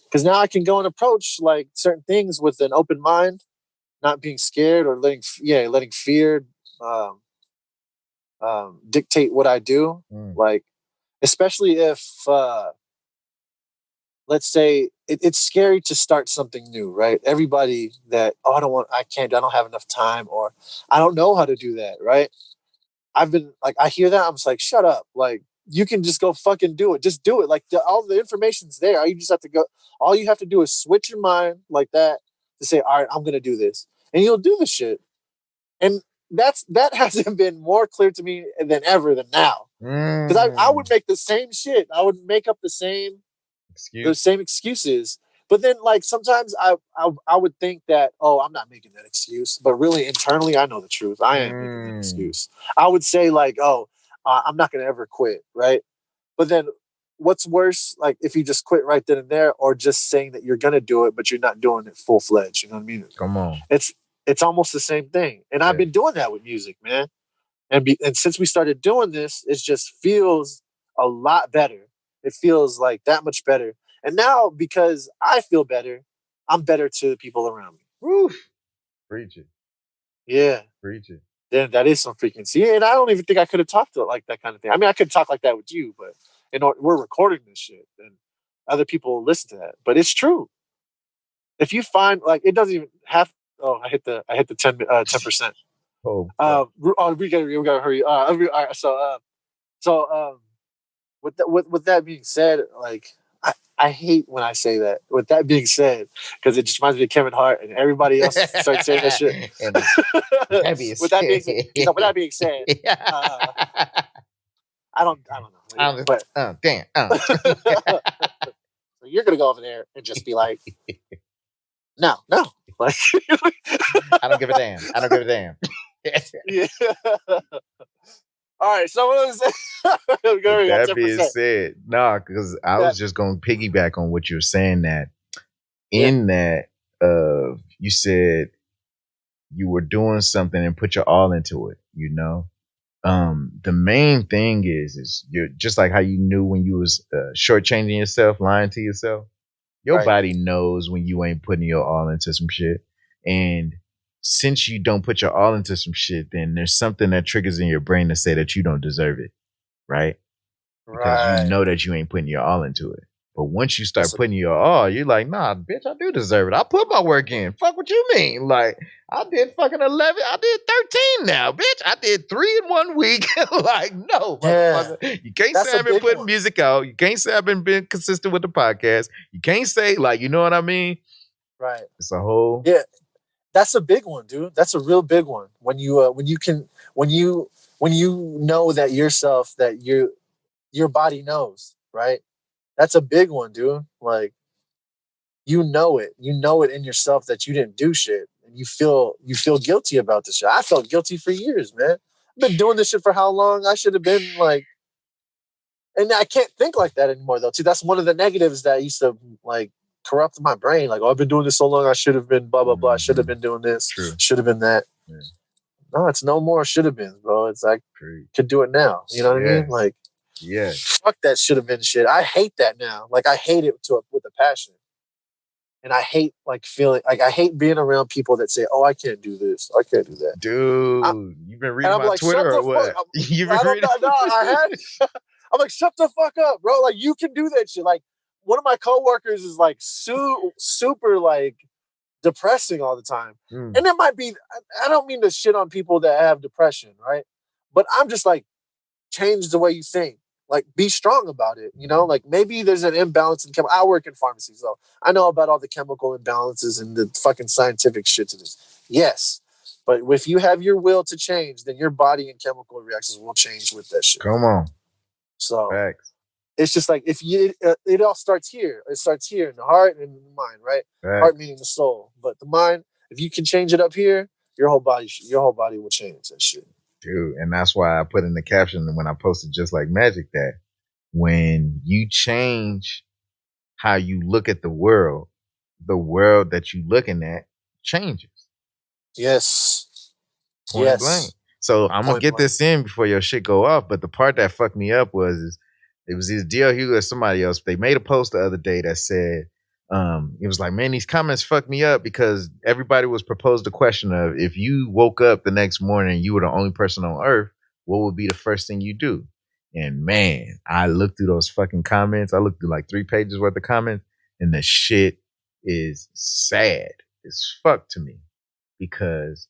Because now I can go and approach like certain things with an open mind, not being scared or letting fear um, dictate what I do. Like, especially if let's say it's scary to start something new, right? Everybody that I don't have enough time, or I don't know how to do that, right? I've been like, I hear that, I'm just like, shut up. Like, you can just go fucking do it. Just do it. Like, all the information's there. You just have to go. All you have to do is switch your mind like that to say, all right, I'm going to do this. And you'll do the shit. And that hasn't been more clear to me than ever than now. Because I would make the same shit. I would make up the same excuses. But then, like sometimes I would think that, oh, I'm not making that excuse, but really internally I know the truth. I am making that excuse. I would say like, oh, I'm not gonna ever quit, right? But then, what's worse, like if you just quit right then and there, or just saying that you're gonna do it, but you're not doing it full fledged. You know what I mean? Come on. It's almost the same thing. And I've been doing that with music, man. And since we started doing this, it just feels a lot better. It feels like that much better. And now, because I feel better, I'm better to the people around me. Woof. Preach it. Yeah. Preach it. Then that is some frequency. And I don't even think I could have talked to it like that kind of thing. I mean, I could talk like that with you, but we're recording this shit, and other people listen to that. But it's true. If you find like it doesn't even have. Oh, I hit the 10%. We gotta hurry. All right, so with that being said, like I hate when I say that. With that being said, because it just reminds me of Kevin Hart and everybody else starts saying that shit. With that being said, with that being said, I don't know, but damn. so You're gonna go over there and just be like, no. Like, I don't give a damn. I don't give a damn. yeah. All right, so what was that? That being said, because I was just going to piggyback on what you were saying, that in that you said you were doing something and put your all into it, you know. The main thing is you're just like how you knew when you was shortchanging yourself, lying to yourself. Your body knows when you ain't putting your all into some shit. And since you don't put your all into some shit, then there's something that triggers in your brain to say that you don't deserve it. Right? Because you know that you ain't putting your all into it. But once you start putting your all, you're like, nah, bitch, I do deserve it. I put my work in. Fuck what you mean? Like, I did fucking 11. I did 13 now, bitch. I did 3 in 1 week. Like, no, motherfucker. You can't say I've been putting music out. You can't say I've been being consistent with the podcast. You can't say, like, you know what I mean? Right. It's a whole. Yeah. That's a big one, dude. That's a real big one. When you know that yourself, that your body knows, right? That's a big one, dude. Like, you know it in yourself that you didn't do shit, and you feel guilty about this shit. I felt guilty for years, man. I've been doing this shit for how long? I should have been like, and I can't think like that anymore, though. See, that's one of the negatives that used to like corrupt my brain. Like, oh, I've been doing this so long, I should have been blah blah blah. I should have been doing this. Should have been that. Yeah. No, it's no more should have been, bro. It's like could do it now. You know what I mean? Like, fuck that should have been shit. I hate that now. Like, I hate it with a passion. And I hate like feeling like I hate being around people that say, "Oh, I can't do this, I can't do that." Dude, you've been reading my like, Twitter or what? You've been reading. I'm like, shut the fuck up, bro. Like, you can do that shit. Like, one of my coworkers is like super like depressing all the time, and it might be. I don't mean to shit on people that have depression, right? But I'm just like, change the way you think. Like, be strong about it, you know? Like, maybe there's an imbalance in I work in pharmacy, so I know about all the chemical imbalances and the fucking scientific shit to this. Yes. But if you have your will to change, then your body and chemical reactions will change with that shit. Come on. So facts. It's just like, if you, it all starts here. It starts here in the heart and in the mind, right? Facts. Heart meaning the soul. But the mind, if you can change it up here, your whole body will change that shit. Dude, and that's why I put in the caption when I posted Just Like Magic that when you change how you look at the world that you looking at changes. Yes. Point blank. So I'm going to get this in before your shit go off, but the part that fucked me up was it was either D.L. Hughley or somebody else. They made a post the other day that said, it was like, man, these comments fucked me up because everybody was proposed the question of, if you woke up the next morning and you were the only person on earth, what would be the first thing you do? And man, I looked through those fucking comments. I looked through like 3 pages worth of comments, and the shit is sad as fuck to me, because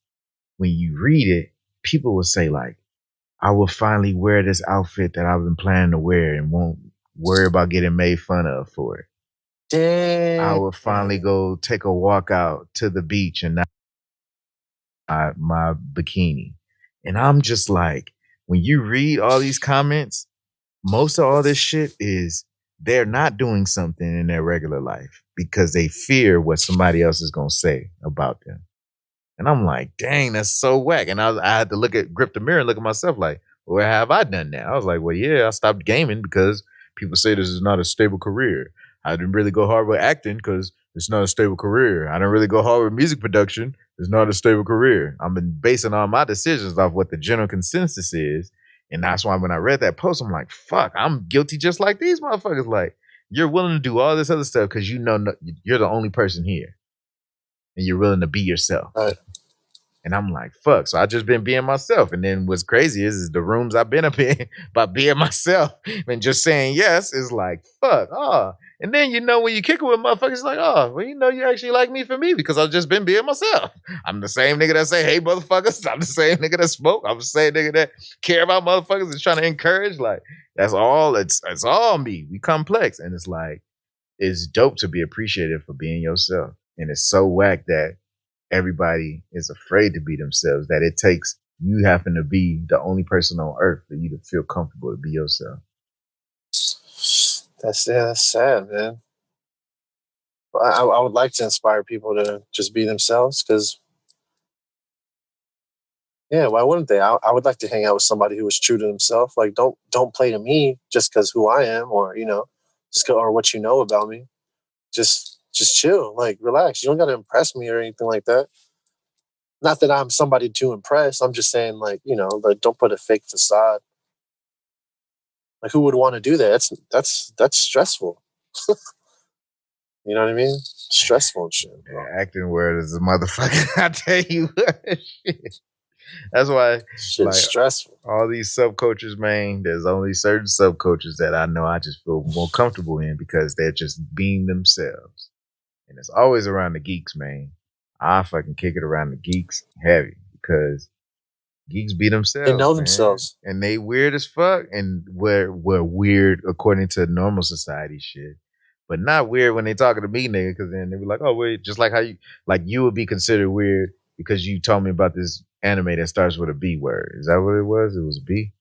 when you read it, people will say like, I will finally wear this outfit that I've been planning to wear and won't worry about getting made fun of for it. I will finally go take a walk out to the beach and not my bikini. And I'm just like, when you read all these comments, most of all this shit is they're not doing something in their regular life because they fear what somebody else is going to say about them. And I'm like, dang, that's so whack. And I had to grip the mirror and look at myself like, what have I done now? I was like, well, yeah, I stopped gaming because people say this is not a stable career. I didn't really go hard with acting because it's not a stable career. I didn't really go hard with music production. It's not a stable career. I've been basing all my decisions off what the general consensus is. And that's why when I read that post, I'm like, fuck, I'm guilty just like these motherfuckers. Like, you're willing to do all this other stuff because you know you're the only person here. And you're willing to be yourself. Right. And I'm like, fuck. So I just been being myself. And then what's crazy is the rooms I've been up in by being myself and just saying yes is like, fuck. Oh. And then, when you kick it with motherfuckers, like, oh, well, you actually like me for me because I've just been being myself. I'm the same nigga that say, hey, motherfuckers. I'm the same nigga that smoke. I'm the same nigga that care about motherfuckers and trying to encourage. Like, that's all. It's all me. We complex. And it's like, it's dope to be appreciated for being yourself. And it's so whack that everybody is afraid to be themselves, that it takes you having to be the only person on earth for you to feel comfortable to be yourself. That's sad, man. I would like to inspire people to just be themselves because, yeah, why wouldn't they? I would like to hang out with somebody who is true to himself. Like, don't play to me just because who I am, or or what you know about me. Just chill, like relax. You don't got to impress me or anything like that. Not that I'm somebody to impress. I'm just saying, like, like don't put a fake facade. Like, who would want to do that? That's stressful. You know what I mean? Stressful and shit, bro. Acting word is a motherfucker. I tell you what. Shit. That's why, Shit's like, stressful. all these subcultures, man, there's only certain subcultures that I know I just feel more comfortable in because they're just being themselves. And it's always around the geeks, man. I fucking kick it around the geeks heavy because geeks be They themselves, know man. themselves. And they weird as fuck. And we're weird according to normal society shit. But not weird when they talking to me, nigga, because then they be like, oh, wait, just like how you would be considered weird because you told me about this anime that starts with a B word. Is that what it was? It was B?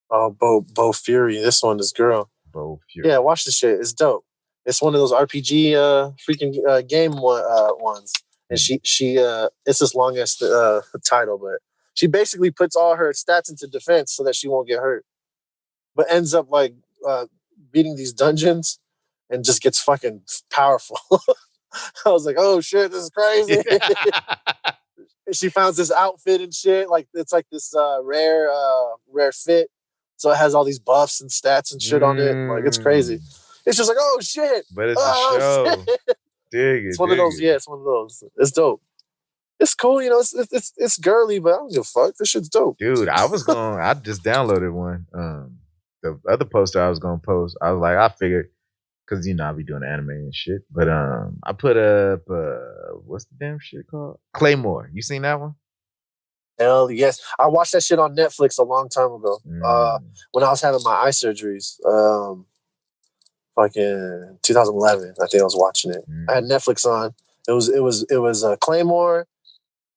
Oh, Bo Fury. This one, this girl. Bo Fury. Yeah, watch this shit. It's dope. It's one of those RPG freaking game ones. And she it's as long as the title, but she basically puts all her stats into defense so that she won't get hurt. But ends up like beating these dungeons and just gets fucking powerful. I was like, oh shit, this is crazy. And she found this outfit and shit. Like it's like this rare fit. So it has all these buffs and stats and shit on it. Like it's crazy. It's just like, oh shit. But it's a Oh show. shit. Dig it. It's one of those, it's one of those. It's dope. It's cool, it's girly, but I don't give a fuck. This shit's dope. Dude, I just downloaded one. The other poster I was gonna post, I was like, I figured, because I be doing anime and shit. But I put up what's the damn shit called? Claymore. You seen that one? Hell yes. I watched that shit on Netflix a long time ago. When I was having my eye surgeries. Fucking 2011, I think I was watching it. I had Netflix on. It was Claymore,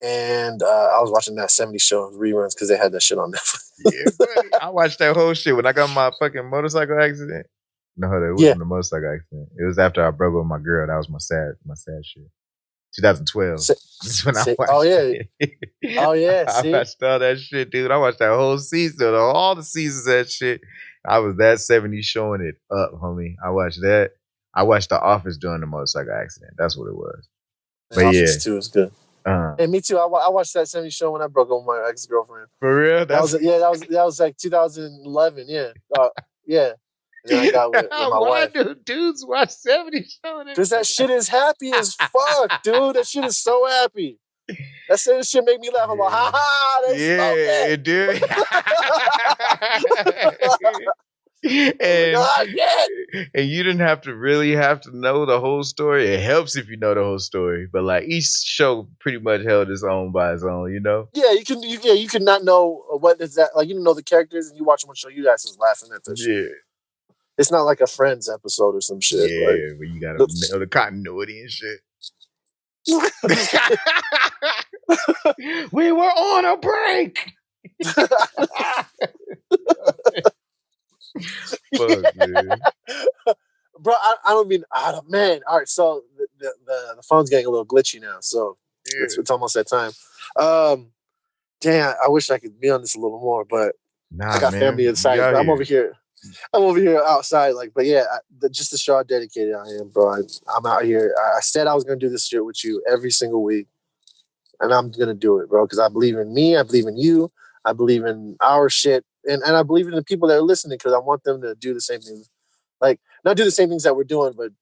and I was watching that 70 show reruns because they had that shit on Netflix. Yeah, buddy. I watched that whole shit when I got my fucking motorcycle accident. No, that wasn't a motorcycle accident. It was after I broke up with my girl. That was my sad shit. 2012. That's when I watched it. Oh yeah. I watched all that shit, dude. I watched that whole season, all the seasons of that shit. I was that 70 showing it up, homie. I watched that. I watched The Office during the motorcycle accident. That's what it was. The Office too is good. And me too. I watched that 70 show when I broke up with my ex-girlfriend. For real? That was like 2011. Yeah. Yeah. And then I got with my wife. Why do dudes watch 70 shows? Because that shit is happy as fuck, dude. That shit is so happy. That shit make me laugh. I'm like, ha ha, it did. And you didn't have to really have to know the whole story. It helps if you know the whole story, but like each show pretty much held its own by its own, Yeah, you can not know what is that, like, you don't know the characters and you watch one show, you guys is laughing at that shit. It's not like a Friends episode or some shit. Yeah, like, where you gotta know the continuity and shit. We were on a break. Fuck, man. Bro, I don't mean, man. All right, so the phone's getting a little glitchy now, so it's almost that time. Damn, I wish I could be on this a little more, but I got family inside. I'm over here outside, like, but yeah, just to show how dedicated I am, bro. I'm out here. I said I was gonna do this shit with you every single week, and I'm gonna do it, bro, because I believe in me. I believe in you. I believe in our shit, and I believe in the people that are listening because I want them to do the same things. Like, not do the same things that we're doing, but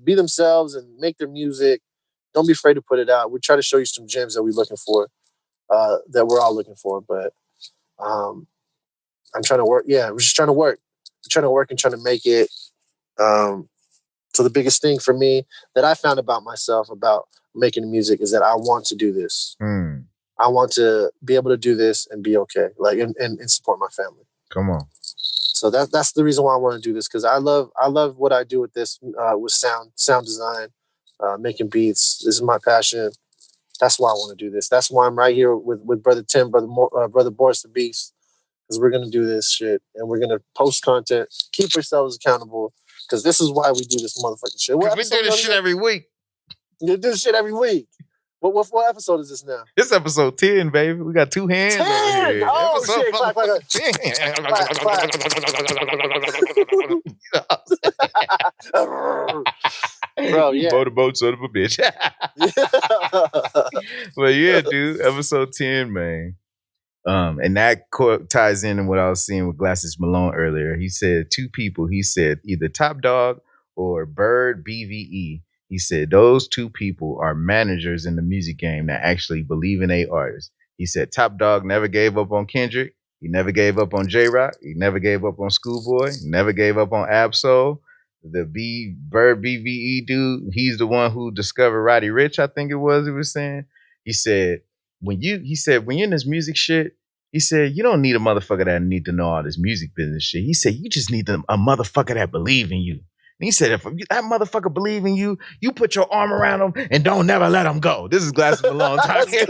be themselves and make their music. Don't be afraid to put it out. We try to show you some gems that we're looking for, that we're all looking for. But I'm trying to work. Yeah, we're just trying to work. We're trying to work and trying to make it. So the biggest thing for me that I found about myself about making music is that I want to do this. I want to be able to do this and be okay, like, and support my family. Come on. So that's the reason why I want to do this, because I love what I do with this, with sound design, making beats. This is my passion. That's why I want to do this. That's why I'm right here with brother Tim, brother Boris the Beast, because we're gonna do this shit and we're gonna post content, keep ourselves accountable, because this is why we do this motherfucking shit. We do this shit every week. You do shit every week. What episode is this now? This episode 10, baby. We got 2 hands 10! over here. Oh, Episode shit. Clap, clap, 10. Bro, You yeah. motorboat son of a bitch. Well, yeah, dude. Episode 10, man. And that ties in what I was seeing with Glasses Malone earlier. He said 2 people. He said either Top Dog or Bird BVE. He said those 2 people are managers in the music game that actually believe in a artist. He said Top Dog never gave up on Kendrick. He never gave up on J-Rock. He never gave up on Schoolboy. He never gave up on Absol. The Bird BVE dude, he's the one who discovered Roddy Ricch, I think it was, he was saying. He said, when you're in this music shit, he said, you don't need a motherfucker that need to know all this music business shit. He said, you just need a motherfucker that believe in you. And he said, if that motherfucker believe in you, you put your arm around him and don't never let him go. This is Glasses Malone talking.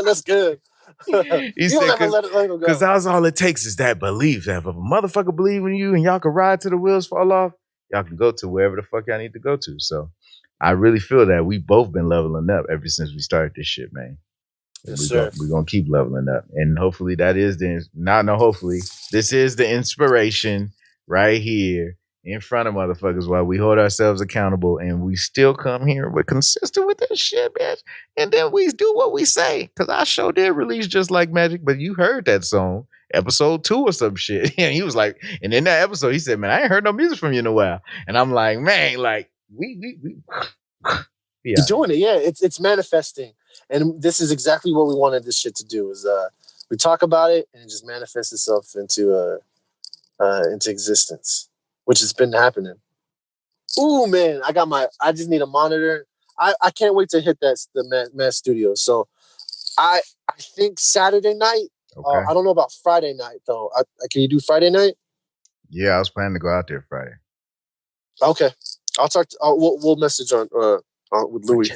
That's good. He said, because that's all it takes is that belief. That if a motherfucker believe in you and y'all can ride till the wheels fall off, y'all can go to wherever the fuck y'all need to go to. So I really feel that we both been leveling up ever since we started this shit, man. Yes, we're gonna keep leveling up, and hopefully that is hopefully this is the inspiration right here in front of motherfuckers while we hold ourselves accountable, and we still come here. We're consistent with this shit, bitch, and then we do what we say. Cause our show did release Just Like Magic, but you heard that song episode 2 or some shit, and he was like, and in that episode he said, man, I ain't heard no music from you in a while, and I'm like, man, like we You're doing it, yeah. It's manifesting. And this is exactly what we wanted this shit to do is we talk about it and it just manifests itself into existence, which has been happening. Ooh, man, I just need a monitor. I can't wait to hit the Mass Studio. So I think Saturday night. Okay. I don't know about Friday night though. Can you do Friday night? Yeah, I was planning to go out there Friday. Okay, I'll talk. We'll message on with Louis.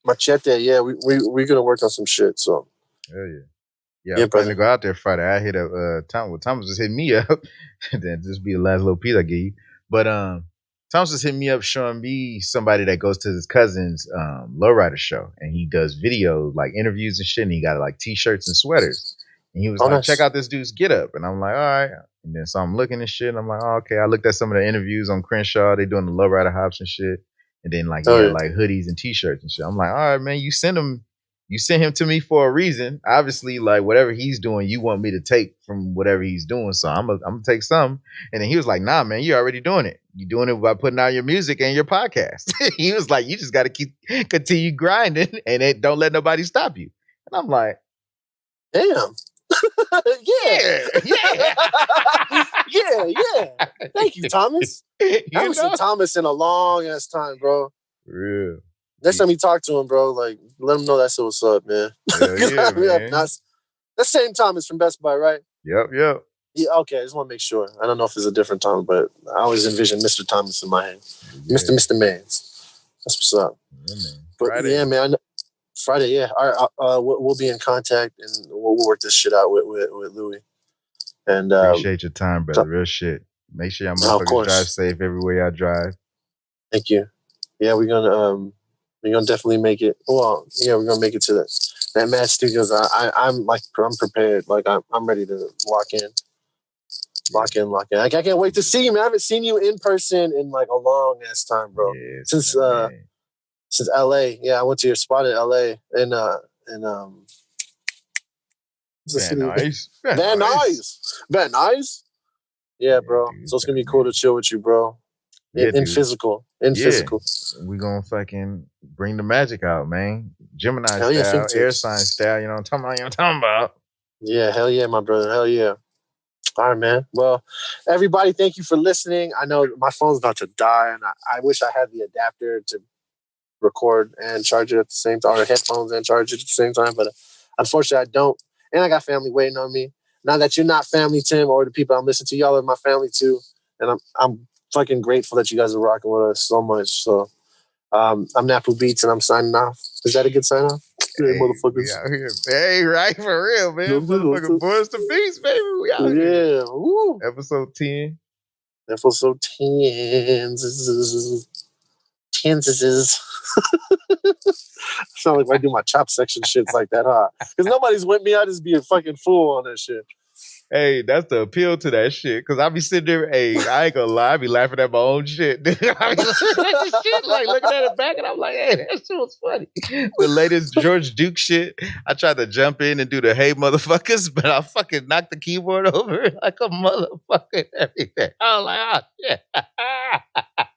Machete, yeah, we're gonna work on some shit. So, hell yeah, yeah. I'm planning to go out there Friday. I hit up Tom. Well, Thomas just hit me up. Then just be the last little piece I gave you. But Thomas just hit me up showing me somebody that goes to his cousin's lowrider show, and he does videos like interviews and shit. And he got like t-shirts and sweaters. And he was like, nice. Check out this dude's get up. And I'm like, all right. And then so I'm looking at shit, and I'm like, oh, okay. I looked at some of the interviews on Crenshaw. They doing the lowrider hops and shit. And then like like hoodies and t-shirts and shit. I'm like, all right, man, you sent him to me for a reason. Obviously, like whatever he's doing, you want me to take from whatever he's doing. So I'm gonna take some. And then he was like, nah, man, you're already doing it. You're doing it by putting out your music and your podcast. He was like, you just gotta continue grinding and don't let nobody stop you. And I'm like, damn. yeah. Thank you, Thomas. I haven't seen Thomas in a long ass time, bro. Real. Next time you talk to him, bro, like let him know that's what's up, man. Yeah, man. That's same Thomas from Best Buy, right? Yep. Yeah, okay. I just want to make sure. I don't know if it's a different Thomas, but I always envision Mr. Thomas in my head. Yeah. Mr. Mans. That's what's up. Yeah, man. But Friday. Yeah, man. Friday, yeah. All right, we'll be in contact and we'll work this shit out with Louis. And appreciate your time, brother. Real shit. Make sure y'all motherfuckers drive safe everywhere y'all drive. Thank you. Yeah, we're gonna definitely make it. Well, yeah, we're gonna make it to that Mad Studios. I'm prepared. Like I'm ready to lock in. I can't wait to see you, man. I haven't seen you in person in like a long ass time, bro. Yes, since LA. Yeah, I went to your spot in LA in Van Nuys. Yeah, bro. Dude, so it's gonna be cool to chill with you, bro. In physical. We gonna fucking bring the magic out, man. Gemini style, air sign style. You know what I'm talking about? Yeah, hell yeah, my brother. Hell yeah. All right, man. Well, everybody, thank you for listening. I know my phone's about to die, and I wish I had the adapter to record and charge it at the same time, or headphones and charge it at the same time, but unfortunately I don't. And I got family waiting on me. Now that you're not family, Tim, or the people I'm listening to, y'all are my family too. And I'm fucking grateful that you guys are rocking with us so much. So I'm NappooBeats and I'm signing off. Is that a good sign off? Hey, motherfuckers. Out here. Hey, right, for real, man. Motherfucking Boris the Beats, baby. We out here. Yeah. Woo. Episode 10. Episode 10. Kansases. Sound like when I do my chop section shits like that, huh? Because nobody's with me. I just be a fucking fool on that shit. Hey, that's the appeal to that shit. Cause I be sitting there, hey, I ain't gonna lie, I be laughing at my own shit. I be looking at the shit, like looking at it back, and I'm like, hey, that shit was funny. The latest George Duke shit, I tried to jump in and do the hey motherfuckers, but I fucking knocked the keyboard over like a motherfucker and everything. I was like, oh shit.